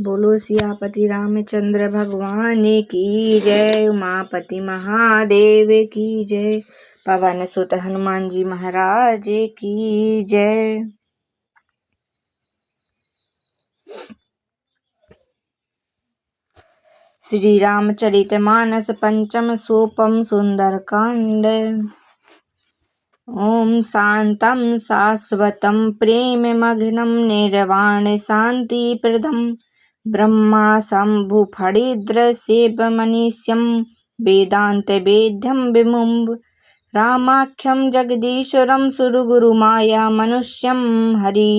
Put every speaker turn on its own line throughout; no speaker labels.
बोलो सियापति रामचंद्र भगवान की जय। उमापति महादेव की जय। पवन सुत हनुमान जी महाराज की जय। श्री रामचरितमानस पंचम सोपम सुंदरकांड। ओम शांतं शाश्वतं प्रेममग्नं निर्वाण शांतिप्रदं ब्रह्मा शंभु फणिद्र सेवमनीष्यं वेदान्तवेद्यं विमुं रामाख्यं जगदीश्वरं सुरगुरुमाया मनुष्यं हरि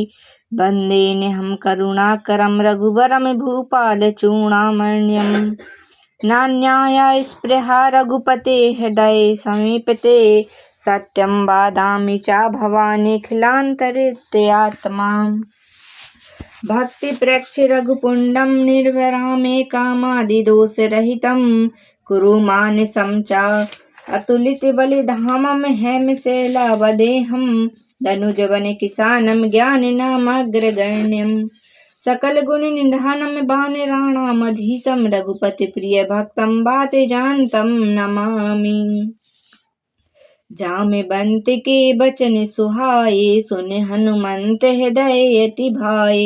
वन्देऽहं करुणाकरं रघुवरं भूपालचूडामणिं नान्याय स्पृहा रघुपते हृदये समीपते सत्यं वदामि च भवानीखिलान्तरित्यात्मा भक्ति प्रेक्ष्य रघुपुण्डं निर्वरामे कामादिदोषरहितं कुरु मानसं च अतुलित बलिधामं हेमशैलावदेहं धनुजवन किसानं ज्ञानिनामग्रगण्यं सकल गुण निधानं वानराणामधीशं रघुपति प्रिय भक्तं वातजान्तं नमामि। जामवंत के बचन सुहाए सुन हनुमंत हृदय अति भाए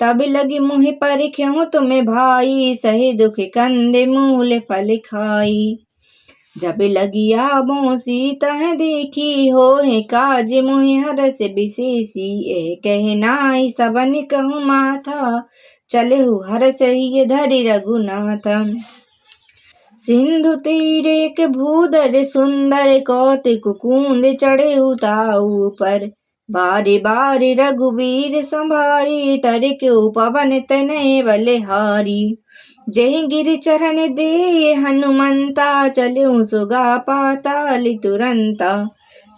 तब लगी मुहि परिख्यहु तुम्हें भाई सहे दुख कंद मूल फल खाई जब लगी आबो सीता देखी हो काज मुहि हरस विशेषी एह कह नाई सबन कहूँ माथा चलहु हरस ही धरि रघुनाथ सिंधु तीर एक भूधर सुंदर कौतिक कुंद चढ़े उताऊ पर बारी बारी रघुवीर संभारी तरक्यो पवन तनय बलिहारी जय गिर चरण दे हनुमंता चलूं सुगा पाताल तुरंता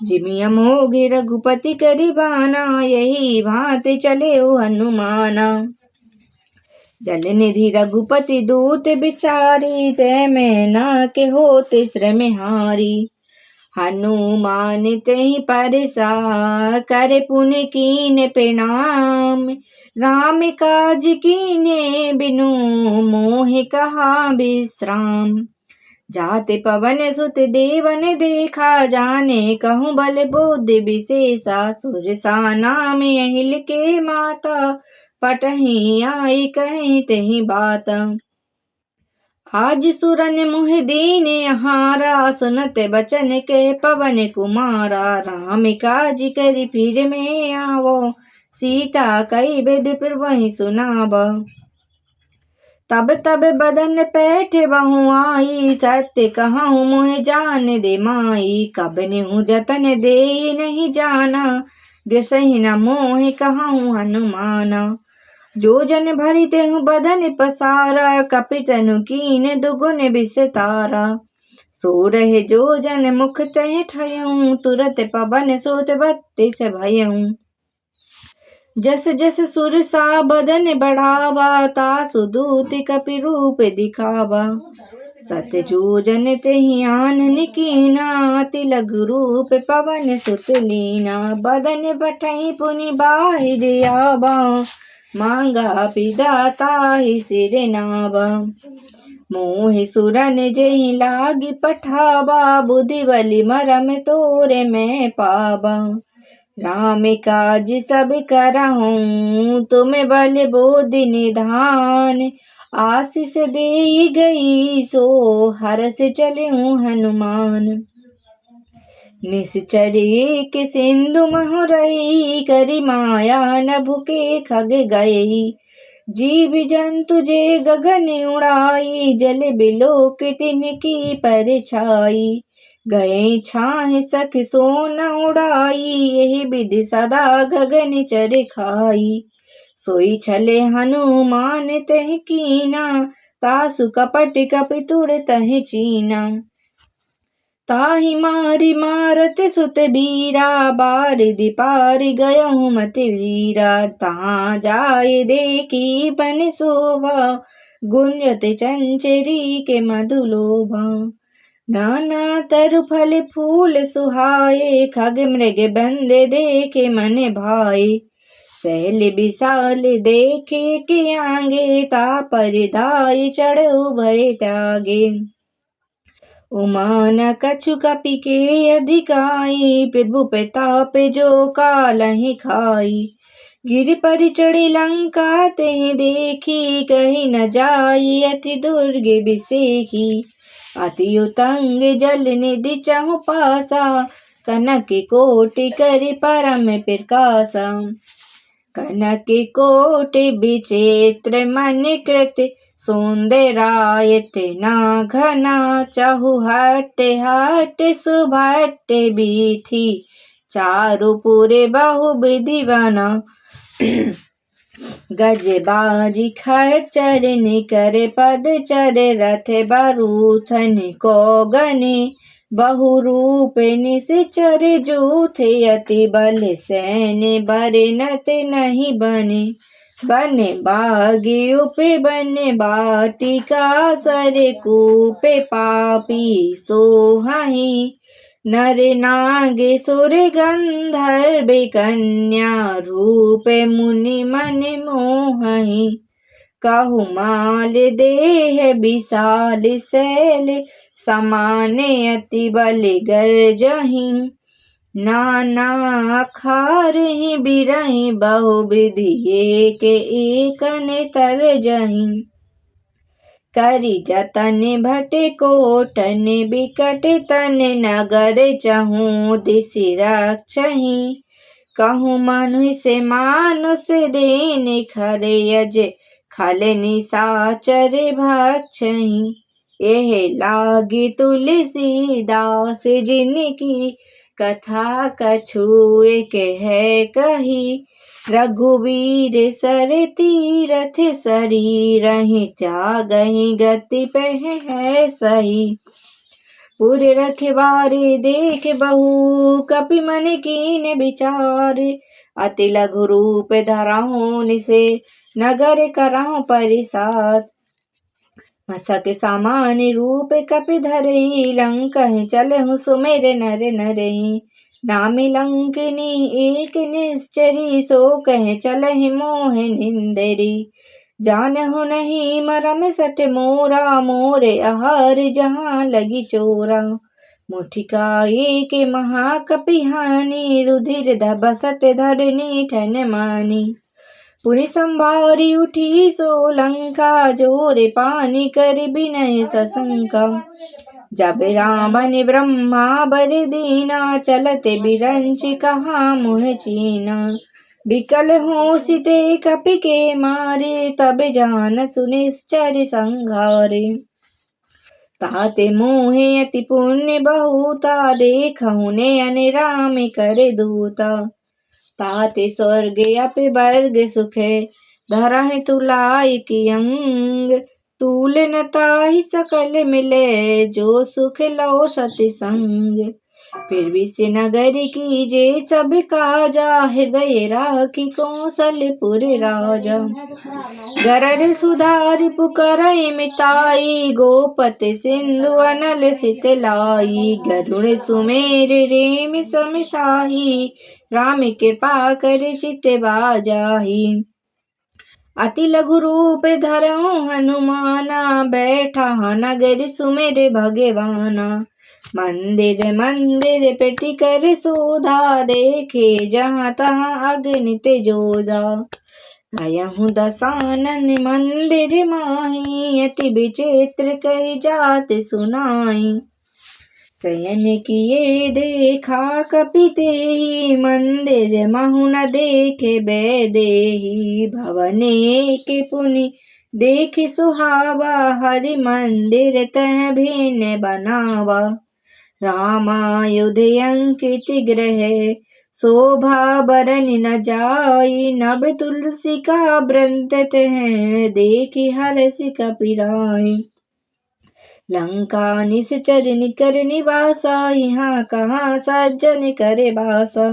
जिमि अमोघ रघुपति करिबाना यही भांति चले हनुमाना जल निधि रघुपति दूत बिचारी ते में न के होते श्रम हारी हनुमान तेहि परसा कर पुण्य कीन प्रणाम राम काज कीने बिनु मोहि कहा विश्राम जाते पवन सुत देवन देखा जाने कहूँ बल बुद्धि विशेषा सुरसा नाम अहिल के माता पटही आई कहीं तही बात आज सुरन मुह दीन हारा सुनत बचन के पवन कुमारा राम काज करि फिर में आवो सीता कई विधि फिर वही सुनाब तब तब बदन पैठ बहु आई सत्य कहूँ मुह जान दे माई कब निहु जतन दे नहीं जाना गृसहि न मोह कहूँ हनुमाना जो जन भरी तेहु बदन पसारा कपितनु कीन दुगुन विस्तारा सो रहे जो जन मुख तह ठयऊं तुरत पवन सोत बत्तीस भयऊं जस जस सुरसा बदन बढ़ावा तासु दूत कपि रूप दिखावा सत जो जन तेहि आनन कीना अति लघु रूप पवन सुत लीना बदन बटई पुनि बाहिर आवा मांगा पिदाता ही सिर नावा मोहि सुरन जहि लागी पठावा बुद्धि बलि मरम तोरे मैं पावा राम काज सब करहूँ तुम्हें बल बोधि निधान आशीष दे गई सो हरस चले हनुमान निश्चरी के सिंधु महु रही करी माया नभु के खग गई जीव जंतु जे गगन उड़ाई जल बिलोक तिनकी परछाई गए छाह सख सोन उड़ाई यही विधि सदा गगन चर खाई सोई छले हनुमान तह कीना तासु कपट कपि तुर तह चीना ताहि मारी मारत सुत बीरा बारिधि पारि गयहु मति वीरा तहाँ जाय देखी बन शोभा गुंजत चंचरी के मधुलोभा नाना तरु फल फूल सुहाए खग मृग बंद देखे मन भाए सहल विशाल देखे के आगे, तापर धाय चढ़ उभरे त्यागे। उमान कछु कपि के अधिकाई, प्रभु प्रताप जो कालहि खाई। गिर पर चढ़ी लंका ते देखी, कहीं न जाई अति दुर्ग बिसेखी। अति उतंग जल निधि चहु पासा, कनक कोटि कर परम प्रकाशा। कनक कोटि विचित्र मन कृत, सुंदरायत ना घना। चहु हट हट सुभट बीथी, चारुपुर बहु विधि बना। गज बाजी खच्चर निकर पदचर, रथ बरूथन को गने। बहु रूप निश्चर जूथे, अति बल सैन्य बरनत नहीं बने। बन बागी उपे बन बाटिका, सर कूपे पापी सोहहि। नर नाग सुर गंधर्व कन्या, रूप मुनि मन मोहहि। कहु माल देह विशाल शैल, समाने अति बल गर्जहि। नाना खारहि बिरहि, बहु विधि एक एकन तरजहि। करि जतन भट कोटन बिकट तन, नगर चहु दिस रक्षहि। कहूँ मनुष्य मानुष दीन, खरे अज खल निशाचर भक्षहि। एह लागी तुलसीदास जिनकी, कथा कछु एक है कही। रघुवीर सर तीरथ शरीरहि, त्यागहि गति पह है सही। पुर रखवारे देख बहु, कपि मन कीन विचार। अति लघु रूप धरहु निसे, नगर करहु परिसार। मसक समान रूप कपि धरहि, लंकहि चलहु सुमेर नर नरहि। नामी लंकिनी एक निश्चरी, सो कह चलहि मोह निंदरी। जानहु नहीं मरम सठ मोरा, मोरे आहार जहाँ लगी चोरा। मुठिका एक महाकपि हानि, रुधिर बसत धरनी ठन मानी। पुनि संभारी उठी सो लंका, जोरे पानी कर बिनय सशंका। जब रावण ब्रह्मा बर दीना, चलते बिरंच कहा मुँह चीना। बिकल होसि ते कपि के मारे, तब जानसु निश्चर संघारे। ताते मोहे अति पुण्य बहुता, देखहु नयन राम कर दूता। ताते स्वर्ग अपि वर्ग सुखे, धरहि तुलाय की अंग। तूल न ताहि सकल मिले, जो सुख लो सति संग। फिर विश्व नगर की जे सब काजा, हृदय राखी कौशलपुर राजा। गरर सुधारि पुकारहि मिताई, गोपति सिंधु अनल सित लाई। गरुड़ सुमेर रेम समिताहि, राम कृपा कर चित बाजाहि। अति लघु रूप धरहु हनुमाना, बैठा नगर सुमेर भगवाना। मंदिर मंदिर प्रति कर शोधा, देखे जहाँ तहाँ अगणित जोधा। गयहु दसानन मंदिर माही, अति विचित्र कही जात सुनाई। शयन किए देखा कपि तेहि, मंदिर महु न देखे बैदेहि। भवन एक पुनि देख सुहावा, हरि मंदिर तह भिन्न बनावा। रामायुध अंकित ग्रह, शोभा बरन न जाई। नभ तुलसी का व्रत है, देखि हरषि कपि राई। लंका निश्चर निकर निवासा, यहाँ कहाँ सज्जन करे बासा।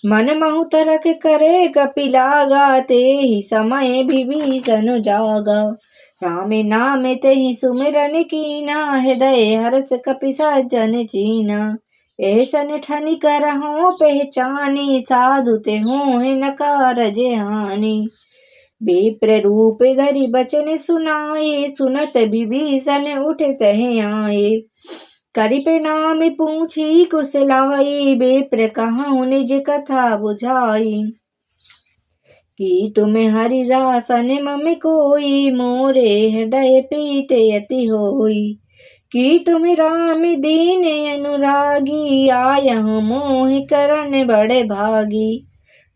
मन महु तरक करे कपि लागा, तेहि समय विभीषण जागा। राम नाम तेहि सुमिरन कीना, हृदय हर्ष कपि सज्जन चीना। ऐसन ठनी करहु पहचानी, साधु ते हों न कारज हानि। विप्र रूप धरि बचन सुनाए, सुनत विभीषण उठ तहि आए। करि प्रणाम पूछी कुशलाई, विप्र कहउँ निज कथा बुझाई। कि तुम्हें हरिदासन मम कोई, मोरे हृदय प्रीत यति होई। कि तुम राम दीन अनुरागी, आयहु मोहि करन बड़े भागी।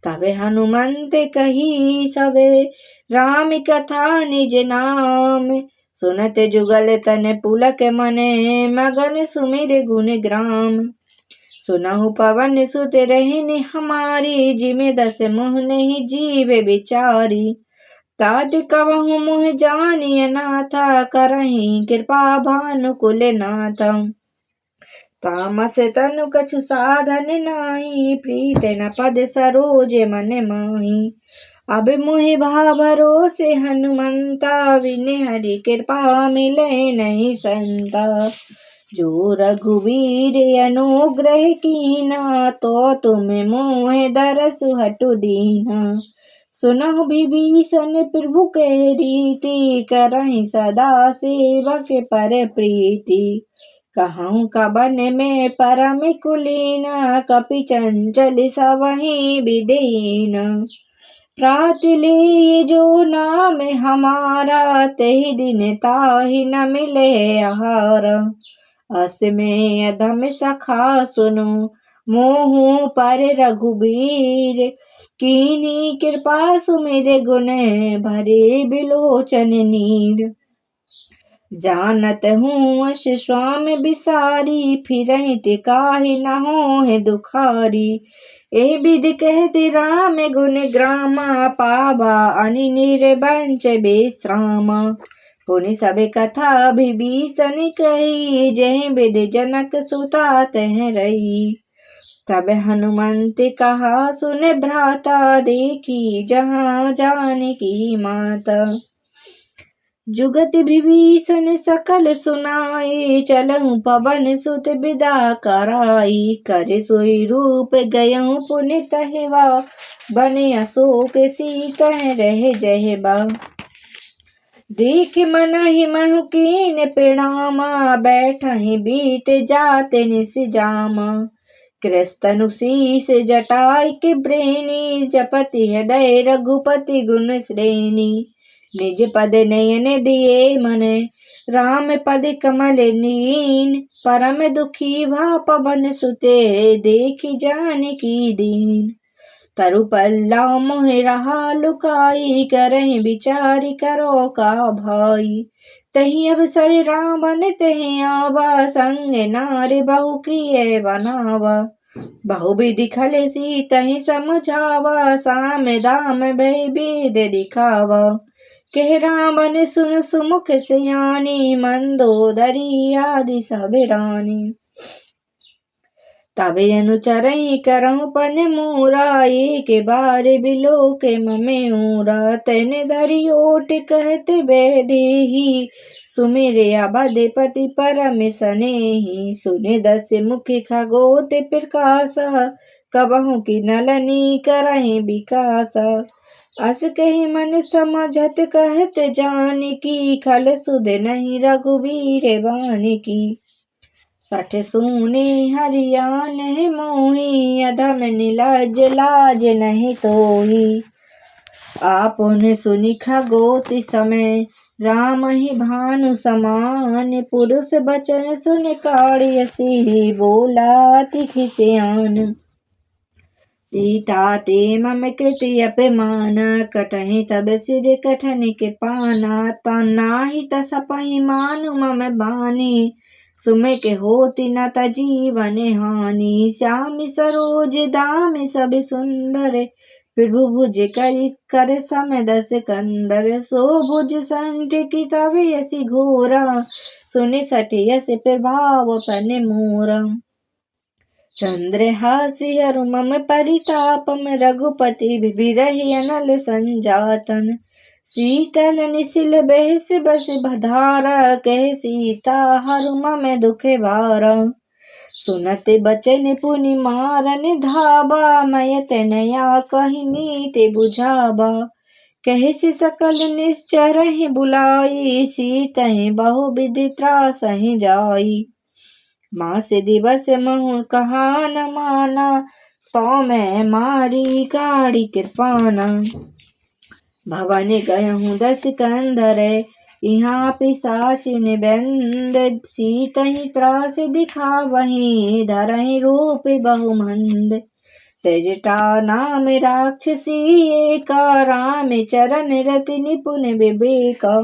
तब हनुमंत कही सबे, राम कथा निज नाम। सुनत जुगल तन पुलक मने, मगन सुमिर गुण ग्राम। सुनहु पवन सुत रहनि हमारी, जिमि दस मुँह नहीं जीव बिचारी। तात कवहु मुँह जानिय नाथा, करहि कृपा भानुकुल नाथा। तामस तनु कछु साधन नाही, प्रीत न पद सरोज मन माही। अब मोहि भा भरोसे हनुमंता, विने हरि कृपा मिले नहीं संता। जो रघुवीर अनुग्रह कीना, तो तुम मोहि दरसु हटु दीना। सुनहु विभीषण प्रभु के रीति, करहि सदा सेवक पर प्रीति। कहूँ कबन में परम कुलीना, कपि चंचल सबहि विधीना। प्राति ले जो नाम हमारा, तेहि दिन ताहि न मिले आहारा। अस में अधम सखा सुनो, मोहु पर रघुबीर। कीन्ही कृपा सुमिर गुण, भरे बिलोचन नीर। जानत हूँ अस स्वामी बिसारी, फिरहि ते काहि न होहि दुखारी। एहि विधि कहते राम गुण ग्रामा, पावा अनि निर्बंच विश्रामा। पुनि सब कथा विभीषण कही, जहि विधि जनक सुता तहि रही। तब हनुमंत कहा सुन भ्राता, देखी जहाँ जानकी माता। जुगत विभीषण सकल सुनाई, चलहु पवन सुत विदा कराई। कर सोई रूप गयहु पुनि तहिवा, बन अशोक सीतहि रह जहिबा। देख मनहि महु कीन प्रणामा, बैठहि बीत जात निस जामा। कृस्तनु शीस जटाई के ब्रेनी, जपति हृदय रघुपति गुण श्रेणी। निज पद नयन दिए मन, राम पद कमल नीन। परम दुखी भा पवन सुते, देखि जानकी दीन। तरु पल्ला मोहि रहा लुकाई, करहि विचारि करो का भाई। तहि अवसर रावण तहि आवा, संग नारि बहु किए बनावा। बहुविधि खल सीतहि समझावा, साम दाम भय भेद दिखावा। कह रावण सुन सुमुख सयानी, मंदोदरी आदि सब रानी। तब अनुचरहि करहु पन मूरा, एक बार बिलोक ममे ऊरा। तैन धरि ओट कहत वैदेही, सुमिर अवधपति परम सनेही। सुनि दस मुख खगोत प्रकाश, कबहु की नलनी करहि विकास। अस कहि मन समझत कहत जानकी, खल सुध नहीं रघुवीर बानिकी। सठ सूने हरियान मोही, अधम निलज लाज नहीं तोही। आपुन सुनि खगोति समय, राम ही भानु समान। पुरुष बचन सुन काढ़ियसि, बोला अति खिसियान। सीता ते मम कृति अपमान, कटहि तब सिर कठनि कृपाना। तनाहि तसपहि मानु मम बानी, सुमिक होति न तजीवन हानि। श्याम सरोज दाम सब सुंदर, प्रभु भुज कर सम दस कंदर। सो भुज संटि तब यसी घोरा, सुनि सठि यस प्रभाव पन मोरा। चंद्रहासी हरु मम परितापम, रघुपति बिरहि अनल संजातन। शीतल निसिल बेस बस बधारा, कह सीता हरु मम दुख भारा। सुनते बचन पुनि मारन धाबा, मयत नया कहनी ते बुझाबा। कहे से सकल निश्चर बुलाई, सीतहि बहुविध त्रासहि जाई। मास दिवस महु कहा न माना, तो मैं मारी गाड़ी कृपाना। भवन गयहूँ 10 कंधर, यहाँ पिशाच निबंध। सीतहि त्रास दिखावहीं, धरहि रूप बहुमंद। त्यजटा नाम राक्षसी एका, राम चरण रति निपुण विवेका।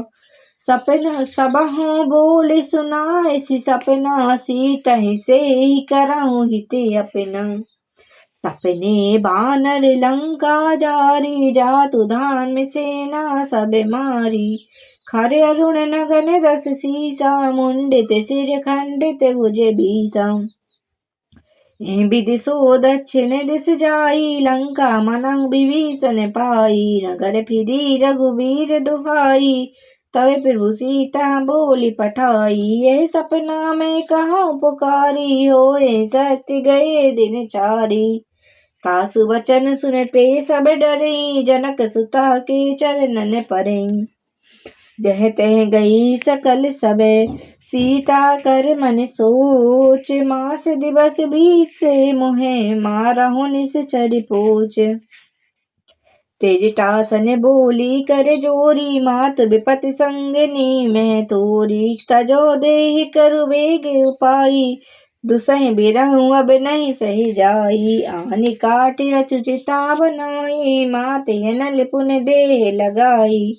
सपना सबहु बोले सुनाए, सपना सीतहि से ही करहु हिते अपना। सपने बानर लंका जारी, जातु धान में सेना सब मारी। खरे अरुण नगन 10 सीसा, मुंडित सिर खंडित भुज बीसा। विधि सो दक्षिण दिस जाई, लंका मनहु विभीषण पाई। नगर फिरी रघुबीर दुहाई, तब प्रभु सीता बोली पठाई। यह सपना में कहूँ पुकारी, होए सत्य गए दिन चारी। तासु वचन सुनते सब डरे, जनक सुता के चरणन परे। जह तह गई सकल सबे, सीता कर मन सोच। मास दिवस बीते मोहे, मारहु निश्चर पोच। तेजटासन बोली कर जोरी, मात विपति संगनी में तोरी। तजो देहि करु वेग उपाई, दुसहि बिरहु अब नहीं सही जाई। आनि काटि रचु चिता बनाई, माते अनल पुन देह लगाई।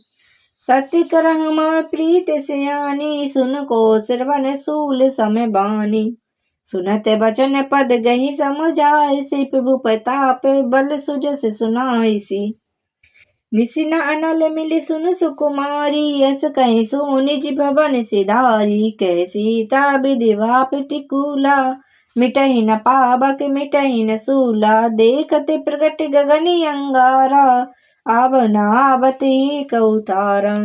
सत्य करहु मम प्रीत सयानी, सुन को श्रवण सूल सम बानी। सुनत बचन पद गहि समुझाइसी, प्रभु प्रताप बल सुजस सुनाइसी। निसिन अनल मिलि सुन सुकुमारी, यस कहि सो निज भवन सिधारी। कह सीता विधिवा प्रतिकूला, मिटहि न पावक मिटहि न सूला। देखते प्रगट गगन अंगारा, आवना आवत एक अवतारा।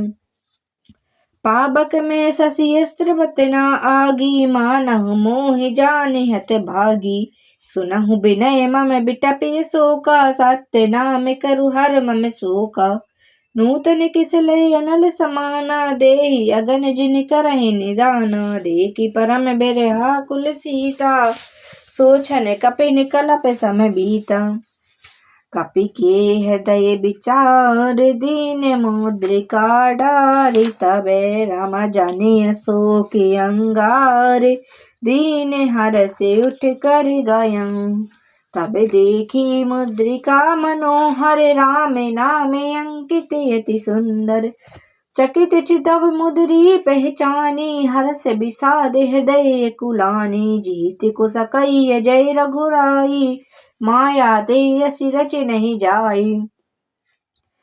पावक में शशि अस्त्र बतना आगी, मानहु मोहि जानि हत भागी। सुनहु विनय मम बिटपि शोका, सत्य नाम करु हर मम शोका। नूतन किसलय अनल समाना, देहि अगन जिन करहि निदाना। देखि परम बिरहा कुल सीता, सोचन कपि निकलप सम बीता। कपि के हृदय विचार, दीन मुद्रिका डारि। तबे राम जानि अशोक अंगार, दीन हरषि उठ कर गयऊँ। तब देखी मुद्रिका मनोहर, राम नाम अंकित अति सुंदर। चकित चितव मुद्री पहचानी, हर्ष विषाद हृदय कुलानी। जीत को सकई जय रघुराई, माया ते यसी रच नहीं जाई।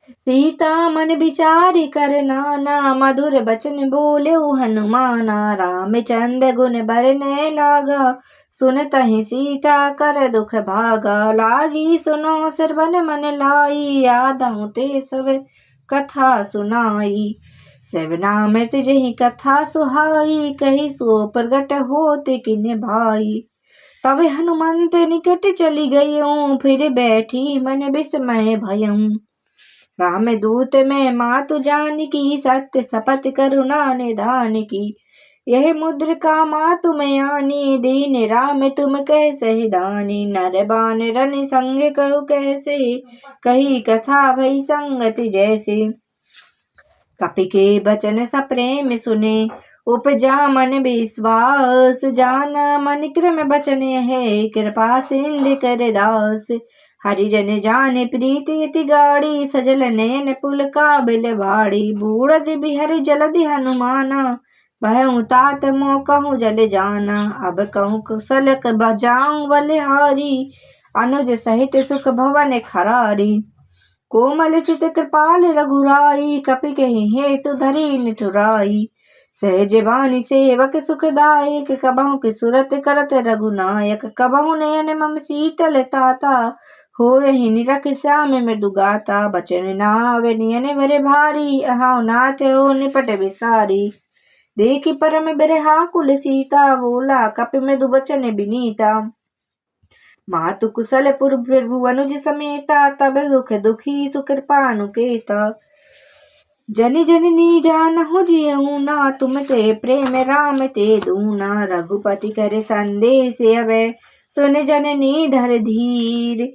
सीता मन विचारि कर नाना, मधुर बचन बोलेउ हनुमाना। रामचंद्र गुण बरनय लागा, सुनतहि सीता कर दुख भागा। लागी सुनो श्रवण मन लाई, यादहु ते सब कथा सुनाई। श्रवणामृत जहि कथा सुहाई, कहि सो प्रगट होत किन्ह भाई। तब हनुमंत निकट चली गयऊँ, फिर बैठी मन विस्मय भयऊँ। रामदूत में मातु जानकी, सत्य शपथ करुणा निधान की। यह मुद्रिका मातु में आनी, दीन राम तुम कैसे दानी। नर बानरन संग कहु कैसे, कही कथा भई संगति जैसे। कपि के बचन सप्रेम सुने, उपजा मन विश्वास। जाना मन क्रम बचन है, कृपा सिंधु कर दास। हरिजन जाने प्रीति अति गाढ़ी, सजल नयन पुल काबिल बाड़ी। बूढ़ बिहरि जलधि हनुमाना, भयउ तात मोह कहूँ जल जाना। अब कहूँ कुशल बजाऊँ बलिहारी, अनुज सहित सुख भवन खरारी। कोमल चित कृपाल रघुराई, कपि कहि हेतु धरि निठुराई। सहज बानी सेवक सुखदायक, कबहु की सुरत करत रघुनायक। कबहु नयन मम शीतल ताता, होयहि निरख श्याम मृदु गाता। बचन नाव नियन भरे भारी, अहाउ नाथ हो निपट विसारी। देखी परम बिरहा कुल सीता, बोला कपि मृदु बचन बिनीता। मातु कुशल प्रभु अनुज समेता, तब दुख दुखी सुकृपा अनुकेता। जनि जननी जानहु जियऊ ना, तुम ते प्रेम राम ते दूना। रघुपति करे संदेश अवै, सुन जननी धर धीर।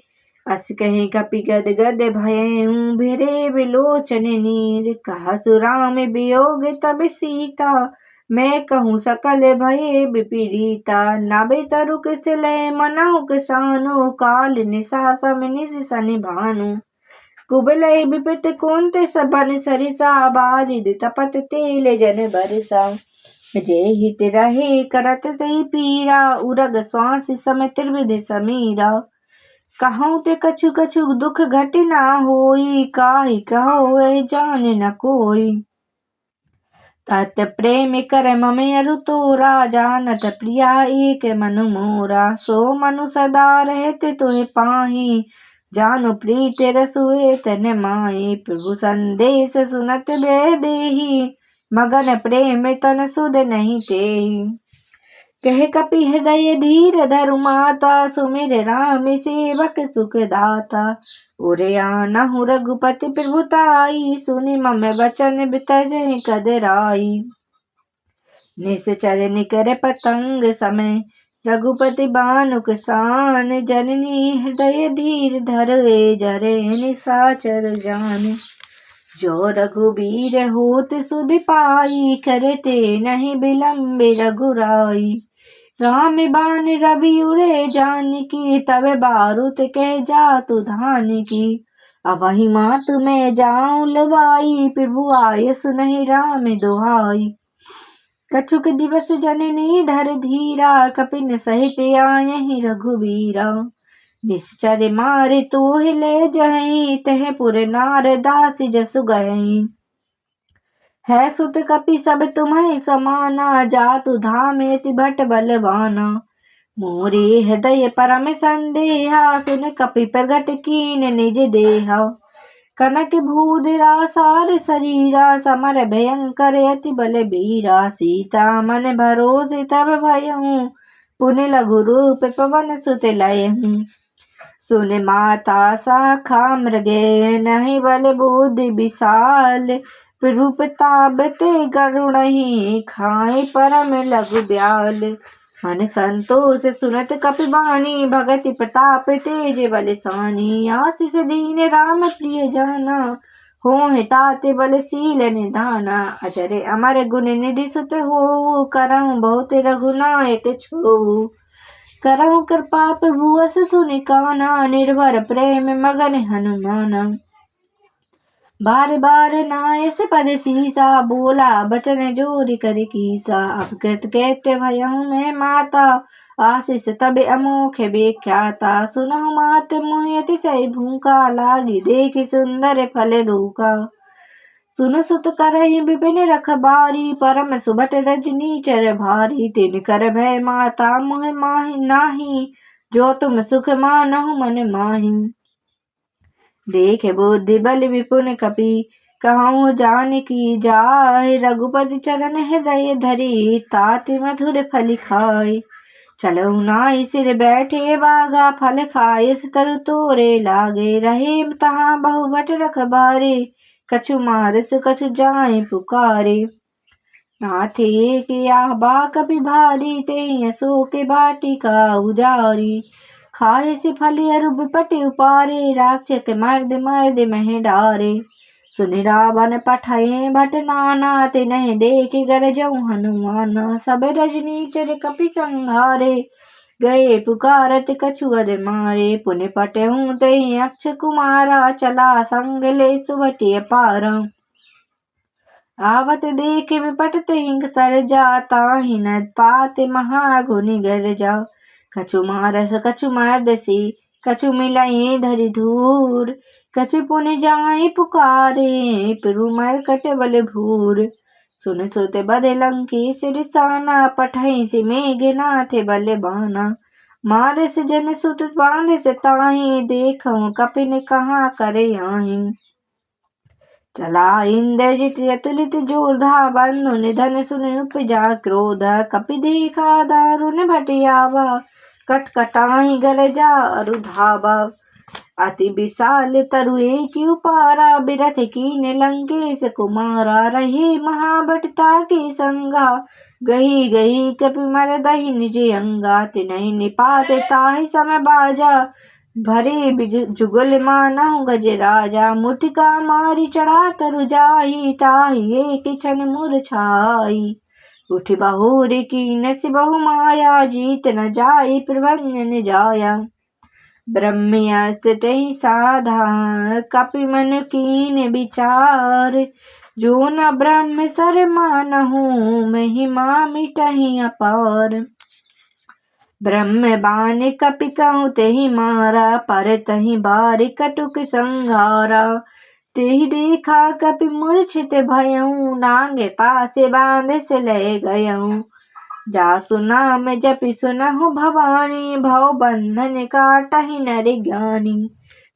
अस कहे कपि गद गद भयऊ, भिरे बिलोचन नीर। कहसु राम वियोग तब सीता, मैं कहूँ सकल भये विपरीता। नभे तरु किसलय मनहु किसानु, काल निशा सम निश सन भानु। कुबलय विपत कुंत सबन सरिसा, बारिद तपत तेल जन बरसा। जे हित रहे करत तहि पीरा, उरग श्वास सम त्रिविध समीरा। कहूँ ते कछु कछु दुख घट ना होई, काहि कहो वह जान न कोई। तत प्रेम कर मम अरु तोरा, जानत प्रिया एक मनु मोरा। सो मनु सदा रहते तुहि पाहि, जानु प्रीत रसुए तन माहि। प्रभु संदेश सुनत भय देहि, मगन प्रेम तन सुध नहीं तेहि। कह कपि हृदय धीर धरु माता, सुमिर राम सेवक सुख दाता। उरे आनहु रघुपति प्रभुताई, सुनि मम वचन तजहि कदराई। निश्चर निकर पतंग समय, रघुपति बानुक सान। जननी हृदय धीर धरे, जरे निशाचर जान। जो रघुबीर होत सुधि पाई, करते नहीं विलम्ब रघुराई। राम बाण रवि उरे जानकी, तब बारुत कह जातु धानकी। अबहि मातु मैं जाऊं लवाई, प्रभु आय सुनहि राम दुहाई। कछुक दिवस जननी धर धीरा, कपिन सहित आयहि रघुबीरा। निश्चर मारे तोहि ले जहीं, तह पुर नार दास जसु गहीं। है सुत कपि सब तुम्हें समाना, जातु धाम यति भट बलवाना। मोरे हृदय परम संदेहा, सुन कपि प्रगट कीन निज देहा। कनक भूधरा सार शरीरा, समर भयंकर अति बल बीरा। सीता मन भरोसे तब भयहूँ, पुनि लघु रूप पवन सुत लयहूँ। सुन माता शाखा मृगे, नहीं बल बुद्धि विशाल। प्रभुताप ते गरुड़हि, खाए परम लघु ब्याल। मन संतोष सुनत कपि बानी, भगति प्रताप तेज बलशानी। आशीष दीन राम प्रिय जाना, होहि तात बलशील निधाना। अजर अमर गुण निधि सुत होऊ, करहु बहुत रघुनायक छोऊ। करहु कृपा प्रभु अस सुनि काना, निर्भर प्रेम मगन हनुमाना। बार बार नायस पद सीसा, बोला बचन जोरि कर कीसा। अब कृत कृत्य भयहु मैं माता, आशीष तब अमोघ विख्याता। सुनहु मात मोहि अतिशय भूखा, लागी देखि सुंदर फल रूखा। सुन सुत करहि विपिन रखबारी, परम सुभट रजनीचर भारी। तिन कर भय माता मोहि माहि नाही, जो तुम सुख मानहु मन माहि। देख बुद्धि बल विपुन कपि, कहूँ जानकी जाय। रघुपति चरण हृदय धरि, ताति मधुर फल खाय। चलऊ नाई सिर बैठे बागा, फल खाए तरु तोरे लागे। रहे तहाँ बहु भट रखबारे, कछु मारस कछु जाय पुकारे। नाथे एक आबा कपि भारी, तेहि अशोक वाटिका उजारी। खाए से फल अरु विपट उपारे, राक्षस मर्द मर्द मह डारे। सुनि रावण पठाए भट नाना, तिन्हि देख गरजऊ हनुमाना। सब रजनीचर कपि संहारे, गए पुकारत कछु अध मारे। पुनि पटहु तेहि अक्ष कुमारा, चला संग ले सुभटि अपारा। आवत देख विपट तेहि सरजा, ताहि न पात महागुनि गरजा। कछु मारस कछु मर्दसी, कछु मिलई धरि धूर। कछु पुनि जाय पुकारे, प्रभु मरकट बल भूर। सुन सुत बद लंकेश रिसाना, पठई से मेघनाथ बलबाना। मारस जन सुत बांधस ताहि, देखऊँ कपिन कहाँ करे आहि। चला इंद्रजित अतुलित जोधा बंधु निधन सुन उपजा क्रोध कपि देखा दारुण भटियावा कटकटाई गरजा अरुधावा अति विशाल तरु एक उपारा बिरथ कीन लंकेश कुमारा रहे महाभटता के संगा गही गही कपि मर दही निज अंगा तिनहि निपात ताहि समय बाजा भरे जुगल मानहु गज राजा मुठिका मारी चढ़ा तरु जाई ताहि एक क्षण मूर्छाई उठ बहुर की नस बहु माया जीत न जाई प्रभंजन जाया ब्रह्मस्थित साधा कपि मन कीन विचार जो न ब्रह्म सर मानहु महिमा मिटहि अपार ब्रह्म बाण कपि कहूँ तेहि मारा पर तहि बार कटुक संघारा तेहि देखा कपि मूर्छित भयऊँ नांगे पासे बांध से ले गयऊँ जासु नाम जपि सुनहु भवानी भव बंधन काटहि नर ज्ञानी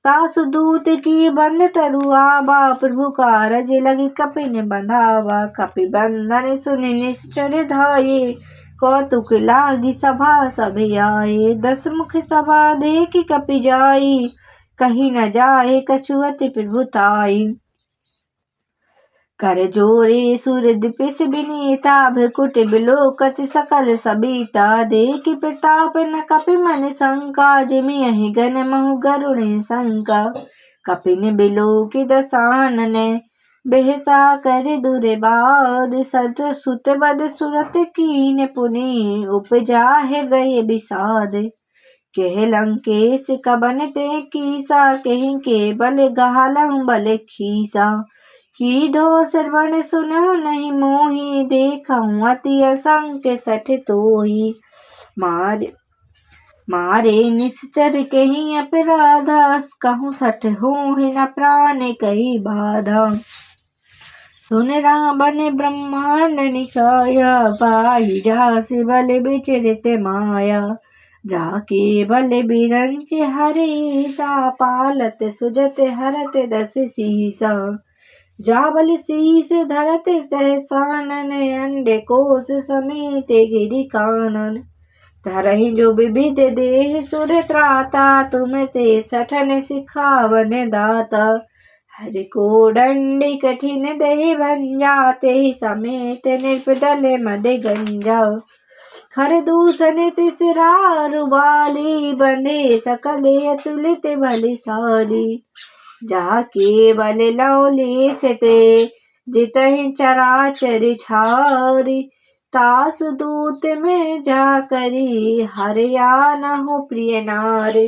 तासु दूत की बंध तरुआवा प्रभु कारज लगी कपि ने बंधावा कपि बंधन सुनि निश्चर धाये कौतुक लागी सभा सब आए दस मुख सभा देखि कपि जाई कहीं न जाए कछुअति प्रभुताई कर जोरे सुर दिपिस विनीता भृकुट बिलोकत सकल सबीता देखि प्रताप न कपि मन शंका जिमि अहि गन महु गरुण शंका कपिन बिलोकि दसानने बेहसा कर दुर्बाद सद सुत बद सुरत कीन पुनि उपजा हृदय विषाद केह लंकेश कबन ते कीसा कहीं के बल गालहु बल खीसा की दो श्रवण सुनहु नहीं मोही देखऊँ अति असंख्य सठ तोही मारे निश्चर कहीं अपराधा कहूँ सठ होहि न प्राण कही बाधा सुन रावण ब्रह्मांड निकाया पाई जासि बल विचरित माया जाके बल बिरंच हरे सा पालत सुजत हरत दस सीसा जाबल शीस धरत सहसानन अंडे कोश समेत गिरि कानन धरहि जो विविध देह सुर त्राता तुम ते सठन सिखावन दाता हरि को दंडी कठिन दहि भंजा ते समेत निर्पदल मद गंजा खर दूषण तिसरारु बाली बने सकले अतुलित बलिशाली जाके बल लौली ते जितहि चराचर छारी तास दूत में जा करी हरिया न हो प्रिय नार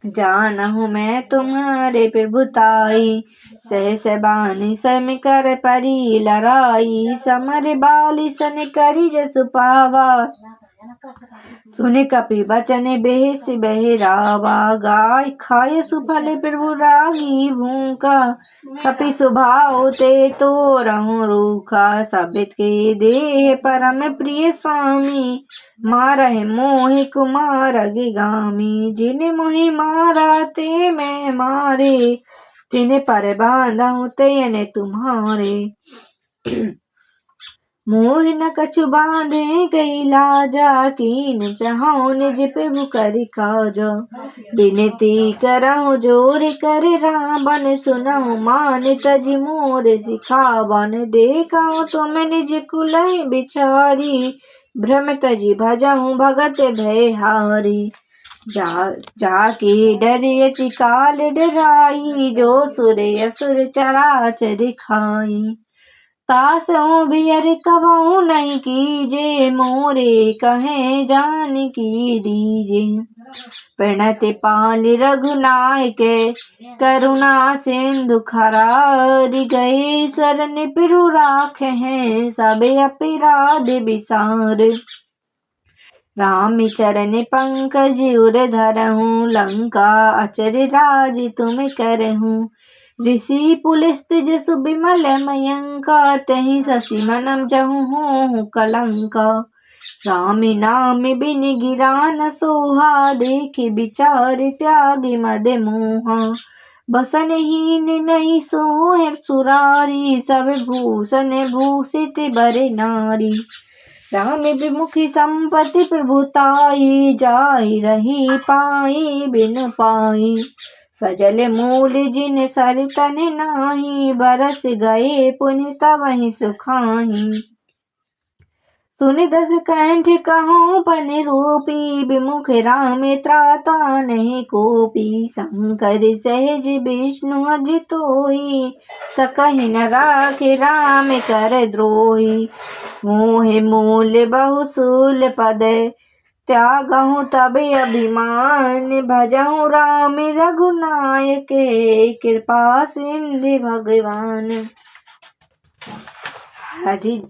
जानहु मैं तुम्हारे प्रभुताई सहस बानी सम कर परी लड़ाई समर बाली सन करी जसु पावा सुन कपि बचन बेहस बहरावा गाय खाय सुफल प्रभु रागी भूखा कपि सुभाव ते तो रहूं रूखा सबित के देह परम प्रिय स्वामी मारहि मोहि कुमार गामी जिन मोहि मारा ते मैं मारे तिन पर बांधहु तेन तुम्हारे मोह न कछु बांधे गई लाजा कीन चाहो निज प्रभु करि काजा विनती करहु जोर कर रावण सुनहु मान तजि मोर सिखावन देखा तुम निज कुलहि बिचारी भ्रम तजि भजहु भगत भयहारी जाके डरियति काल डराई जो सुर असुर चराचर खाई तासों बियर कबहु नहीं कीजे मोरे कहे जान की दीजे प्रणति पालि रघुनायक करुणा सिंधु खरारि गए शरण प्रभु राख हैं सब अपराध विसार राम चरण पंकज उर धरहूँ लंका अचर राज तुम करहूँ ऋषि पुलिस्त जसु विमल मयंका तहि शशि मनम जहु हो कलंका राम नाम बिन गिरा न सोहा देखि विचार त्यागी मद मोहा बसनहीन नहीं सोहे सुरारी, सब भूषण भूषित बरे नारी। राम विमुखी संपत्ति प्रभुताई, जाई रही पाई बिनु पाई। सजल मूल जिन सर तन नाही, बरस गए पुनि तबहि सुखाही। सुनि दस कंठ कहूँ पन रूपी, विमुख राम त्राता नहीं कोपी। शंकर सहज विष्णु अजितोई, सकहि न राखे राम कर द्रोही। मोह मूल बहुसूल पद, त्यागहु तब अभिमान। भजहु राम रघुनायक, कृपा सिंधु भगवान। हरि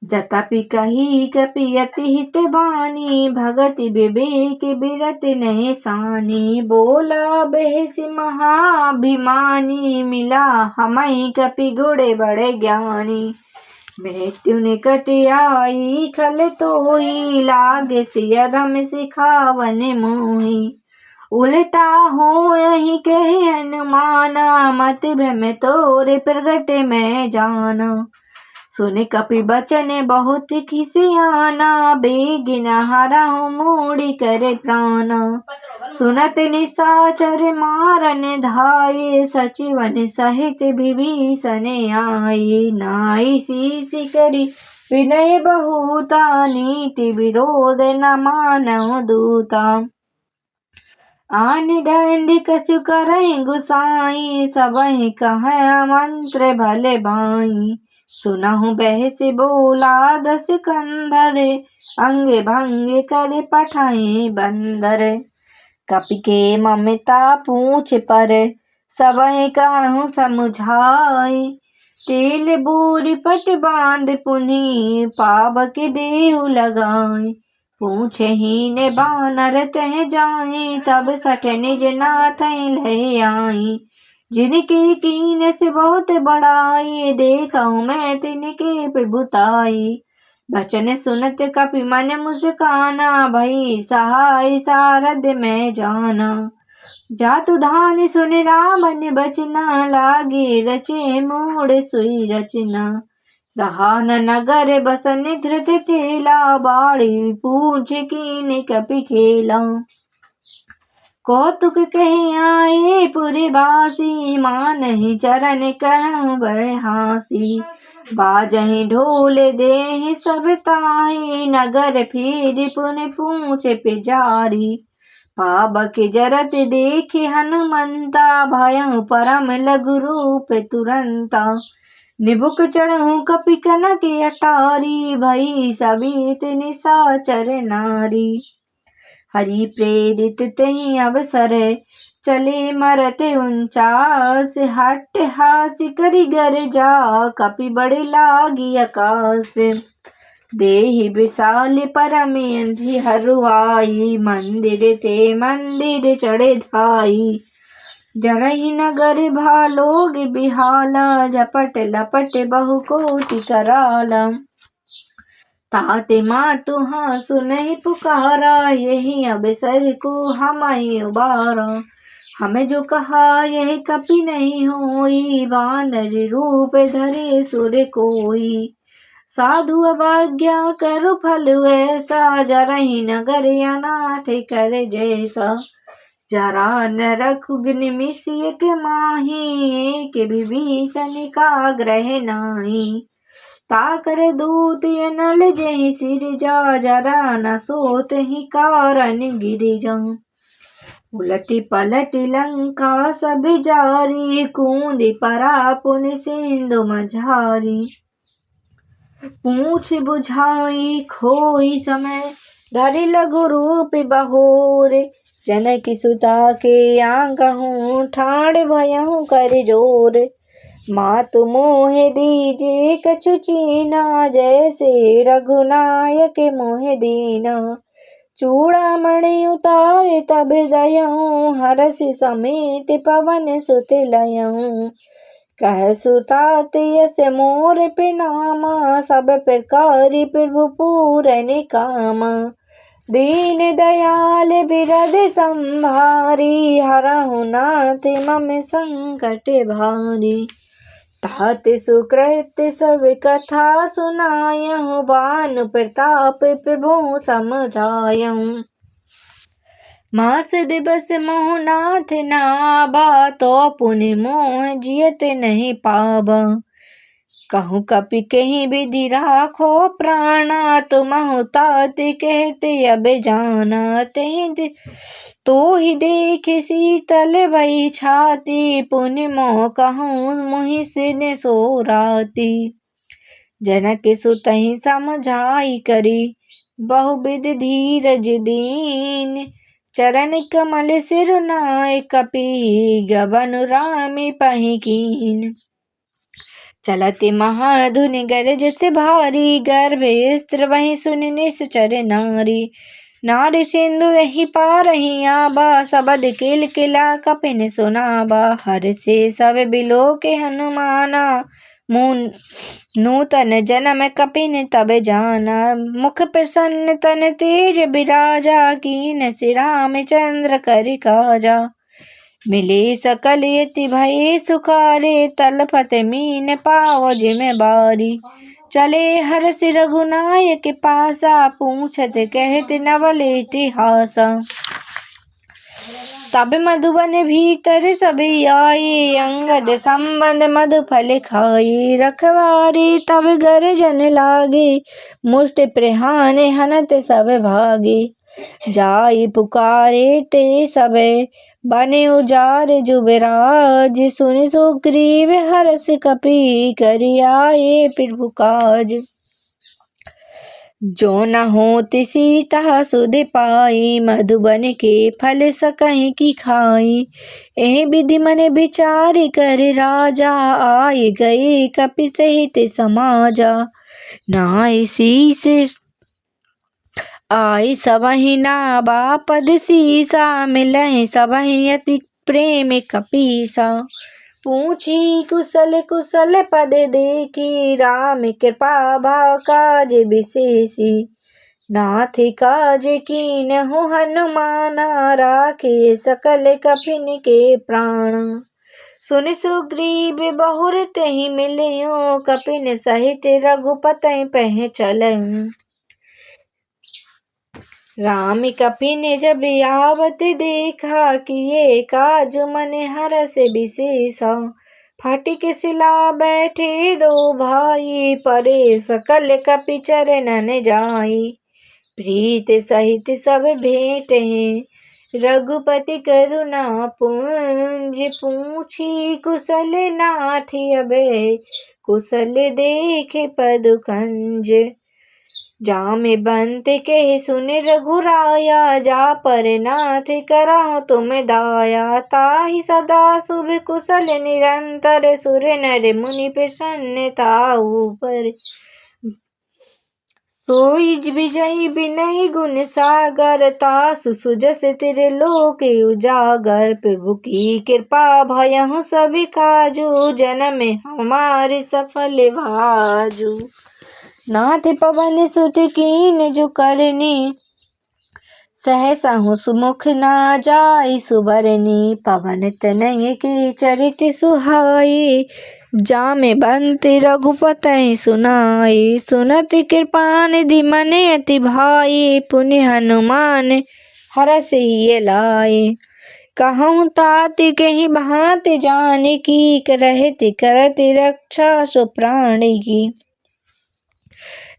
जतपि कही कपि अति हित बानी, भगति विवेक बिरत नहीं सानी। बोला बेहसि महाभिमानी, मिला हमई कपि गुण बड़े ज्ञानी। मृत्यु निकट आई खल तोई, लागे सियधम सिखावन मोही। उल्टा हो यही कहे हनुमाना, मत भ्रम तोरे प्रगट में जाना। सुन कपि बचन बहुत खिसियाना, बेगिन हरहु मूढ़ि करे प्राण। सुनत निशाचर मारन धाये, सचिवन सहित विभीषण आये। नाई शीस करि विनय बहुता, नीति विरोध न मानहु दूता। आन दंड कछु करहि गुसाई, सबहि कहै मंत्र भले भाई। सुनहु बहसि बोला दस कंधर, अंग भंग कर पठाई बंदर। कपि के ममता पूछ पर, सबहि कहूँ समुझाई। तेल बूरि पट बांध पुनि, पावक देहु लगाई। पूछहीन बानर तह जाई, तब सठ निज नाथ लय आई। जिनके कीन से बहुत बड़ाई, देखहु मैं तिनके प्रभुताई। बचन सुनत कपि मन मुस्काना, भई सहाय सारद में जाना। जातु धानि सुनि रामन बचना, लागे रचे मोड़ सुई रचना। रहा न नगर बसन धृत तेला, बाड़ी पूछ कीन कपि खेला। कौतुक कहि आए पुरवासी, मानहि चरण कहूँ बड़े हासी। बाजहि ढोल देहि सब ताहि, नगर फिर पुनि पूछे पिजारी। पावक जरत देखे हनुमंता, भयहु परम लघु रूप तुरंता। निबुक चढ़हु कपि कनक अटारी, भई सवित निशाचर नारी। हरि प्रेरित तेहि अवसर, चले मरत 49। हट हास करि गरजा, कपि बड़े लागी आकाश। देहि विशाल परम अंधिहरु आई, मंदिर ते मंदिर चढ़े धाई। जनहि नगर भालोग बिहाला, झपट लपट बहु कोटि कराला। ताते मातु हाँ सुनहि पुकारा, यही अवसर को हमहि उबारा। हमें जो कहा यह कपि नहीं होई, वानर रूप धरे सुर कोई। साधु अवज्ञा करु फल ऐसा, जरहि नगर अनाथ कर जैसा। जरा न रखु निमिष एक माही, एक विभीषण का ग्रह नाही। ताकर दूत अनल जहि सिर जा, जरा न सोत ही कारण गिरिजा। उलटी पलटी लंका सब जारी, कूदि परा पुनि सिंधु मझारी। पूछ बुझाई खोई समय, धरि लघु रूप बहोर। जनक सुता के आंगहूँ, ठाड़ भयहु कर जोर। मातु मोह दीजे कछु चीना, जैसे रघुनायक मोह दीना। चूड़ामणि उतारे तब दयहूँ, हरषि समेत पवन सुत लयहूँ। कह सुतात यस मोर प्रणामा, सब प्रकार प्रभु पूरन कामा। दीन दयाल बिरद संभारी, हरहु नाथ मम संकट भारी। तात सुकृत सब कथा सुनायहु, भानु प्रताप प्रभु समझायहु। मास दिवस मोह नाथ नाबा, तो पुनि मोह जियत नहीं पाबा। कहूँ कपि कहीं विधि राखो प्राणा, तुमहु तात कहते अब जाना। तो ही देख शीतल भई छाती, पुनि मोह कहूँ मुहि सिन सोराती। जनक सुतहि समझाई करी, बहुविध धीरज दीन। चरण कमल सिर नाय, कपि गबन रामि पहि कीन। चलत महाधुनि गरज से भारी, गर्भ स्त्र वही सुनि निश्चर नारी। नारी सिंधु यही पारहि आबा, सबद किलकिला कपिन सुनाबा। हर से सब बिलो के हनुमाना, नूतन जन्म कपिन तब जाना। मुख प्रसन्न तन तेज बिराजा, कीन से रामचंद्र करि काजा। मिले सकल यति भये सुखारे, तलपत मीन पाव जिम बारी। चले हरष रघुनायक पासा, पूछत कहत नवल इतिहासा। तब मधुबन भीतर सभी आए, अंगद संबंध मधुफल खाए। रखवारे तब गर्जन लागे, मुष्ट प्रहाने हनत सब भागे। जाई पुकारे ते सबे, बने उजार जुबराज। सुनि सुग्रीव हरष कपि, करि आए प्रभु काज। जो न होति सीता सुध पाई, मधुबन के फल सकहि की खाई। एहि विधि मन विचार कर राजा, आए गए कपि सहित समाजा। नाय शीस आई सबहि नाबा, पद सीसा मिलहि सबहि अति प्रेम कपीसा। पूछी कुशल कुशल पद देखी, राम कृपा भा काज विशेषी। नाथ काज कीनहु हनुमाना, राखे सकल कपिन के प्राण। सुनि सुग्रीव बहुर तेहि मिलियो, कपिन सहित रघुपति पह चलऊँ। राम कपिन जब आवत देखा, किए काज मन हरष विशेषा। फटिक शिला बैठे दो भाई, परे सकल कपि चरणन जाई। प्रीत सहित सब भेंट हैं, रघुपति करुणा पुंज। पूछी कुशल नाथ अबे, कुशल देखे पदु कंज। जामि बंत कहि सुनि रघुराया, जा पर नाथ करहु तुम दाया। ताहि सदा शुभ कुशल निरंतर, सुर नर मुनि प्रसन्न ताहु पर। सोई विजयी विनय गुण सागर, तासु सुजस त्रिलोक उजागर। प्रभु की कृपा भयहु सब काजू, जन्म हमारे सफल भाजू। नाथ पवन सुत कीन जो करनी, सहसहु सुमुख ना जाई सुबरनी। पवन तनय के चरित सुहाई, जामे बंत रघुपति सुनाई। सुनत कृपानिधि मन अति भाई, पुनि हनुमान हरष हिय लाए। कहूँ तात कहि भांत जानकी, करहित करत रक्षा सु प्राण की।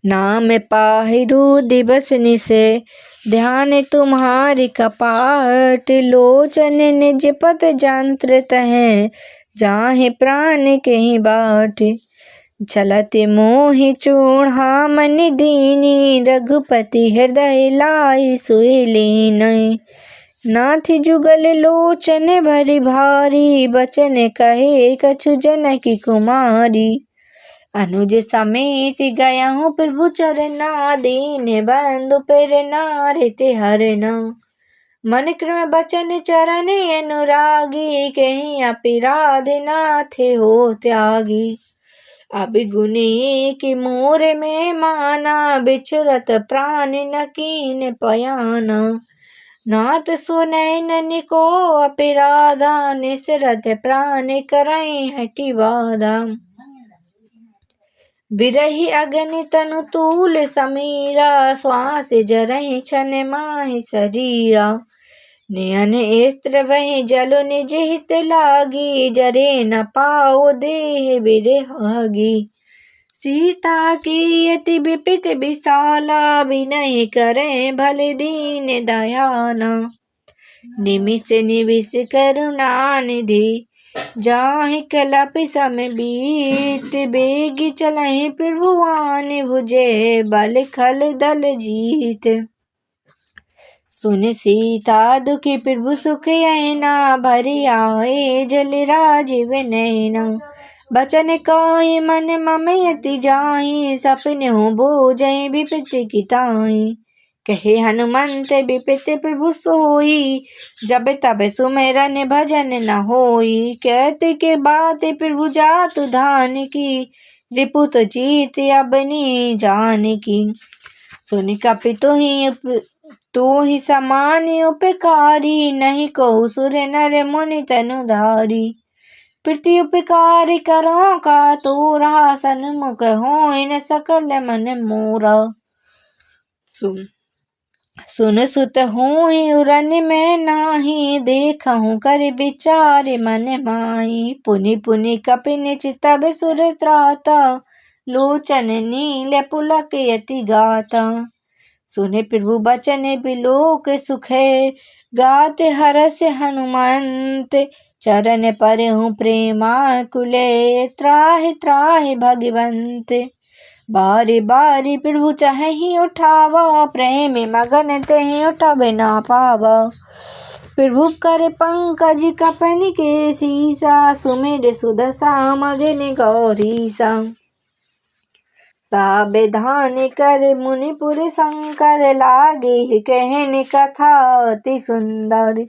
नाम पाहिरू दिवस निसे, ध्यान तुम्हारी कपाट। लोचन निज पत जंत्र तहें, जाहे प्राण कहीं बाट। चलत मोहि चूड़ा मन दीनी, रघुपति हृदय लाई सोई लीन। नाथ जुगल लोचन भरि भारी, बचन कहे कछु जनक कुमारी। अनुज समेत गयहु प्रभु चरना, दीन बंधु प्रेरणा रति हरना। मन क्रम बचन चरण अनुरागी, कहीं अपराध नाथ हो त्यागी। अभिगुनी की मोर में माना, बिछुरत प्राण न कीन पयाना। नाथ सुनैन को अपराधा, निसरत प्राण करई हटि बाधा। बिरही अग्नि तनु तूल समीरा, श्वास जरहि छन माहि शरीरा। नयन स्त्र बहि जलु निज हित लागी, जरे न पाओ देह बिरहागी। सीता की अति विपित विशाला, विनय करे भले दीन दयाना। निमिष निविष करुणा निधि, जाहि कलपि सम बीत। बेगी चलहि प्रभुआन भुजे, बल खल दल जीत। सुन सीता दुखी प्रभु सुख ऐना, भरि आए जल राजीव नैना। बचन काहि मन मम अति जाहि, सपनेहु बोझै विपत की ताहि। कहे हनुमंत विपत प्रभु सोई, जब तब सुमिरन भजन न होई। कहते के बात प्रभु जातु धान की, रिपुत जीत अबनी जान की। सुनि कपि तुहि समान उपकारी, नहीं कहु सुर नर मुनि तनुधारी। प्रति उपकार करो का तोरा, सन्मुख होय न सकल मन मोरा। सुन सुत होय उरन में नाही, देखहु कर विचार मन माही। पुनि पुनि कपि निचितब सुर त्राता, लोचन नील पुलक यति गाता। सुने प्रभु बचन बिलोक सुखे, गाते हरष हनुमंत। चरण परहु प्रेमाकुले, त्राहि त्राहि भगवंत। बारी बारी प्रभु चाहि उठावा, प्रेम मगन तेहि उठब ना पावा। प्रभु कर पंकज कपन के सीसा, सुमिर सुदशा मगन गौरीसा। सावधान कर मुनिपुर शंकर, लागे कहन कथा अति सुंदर।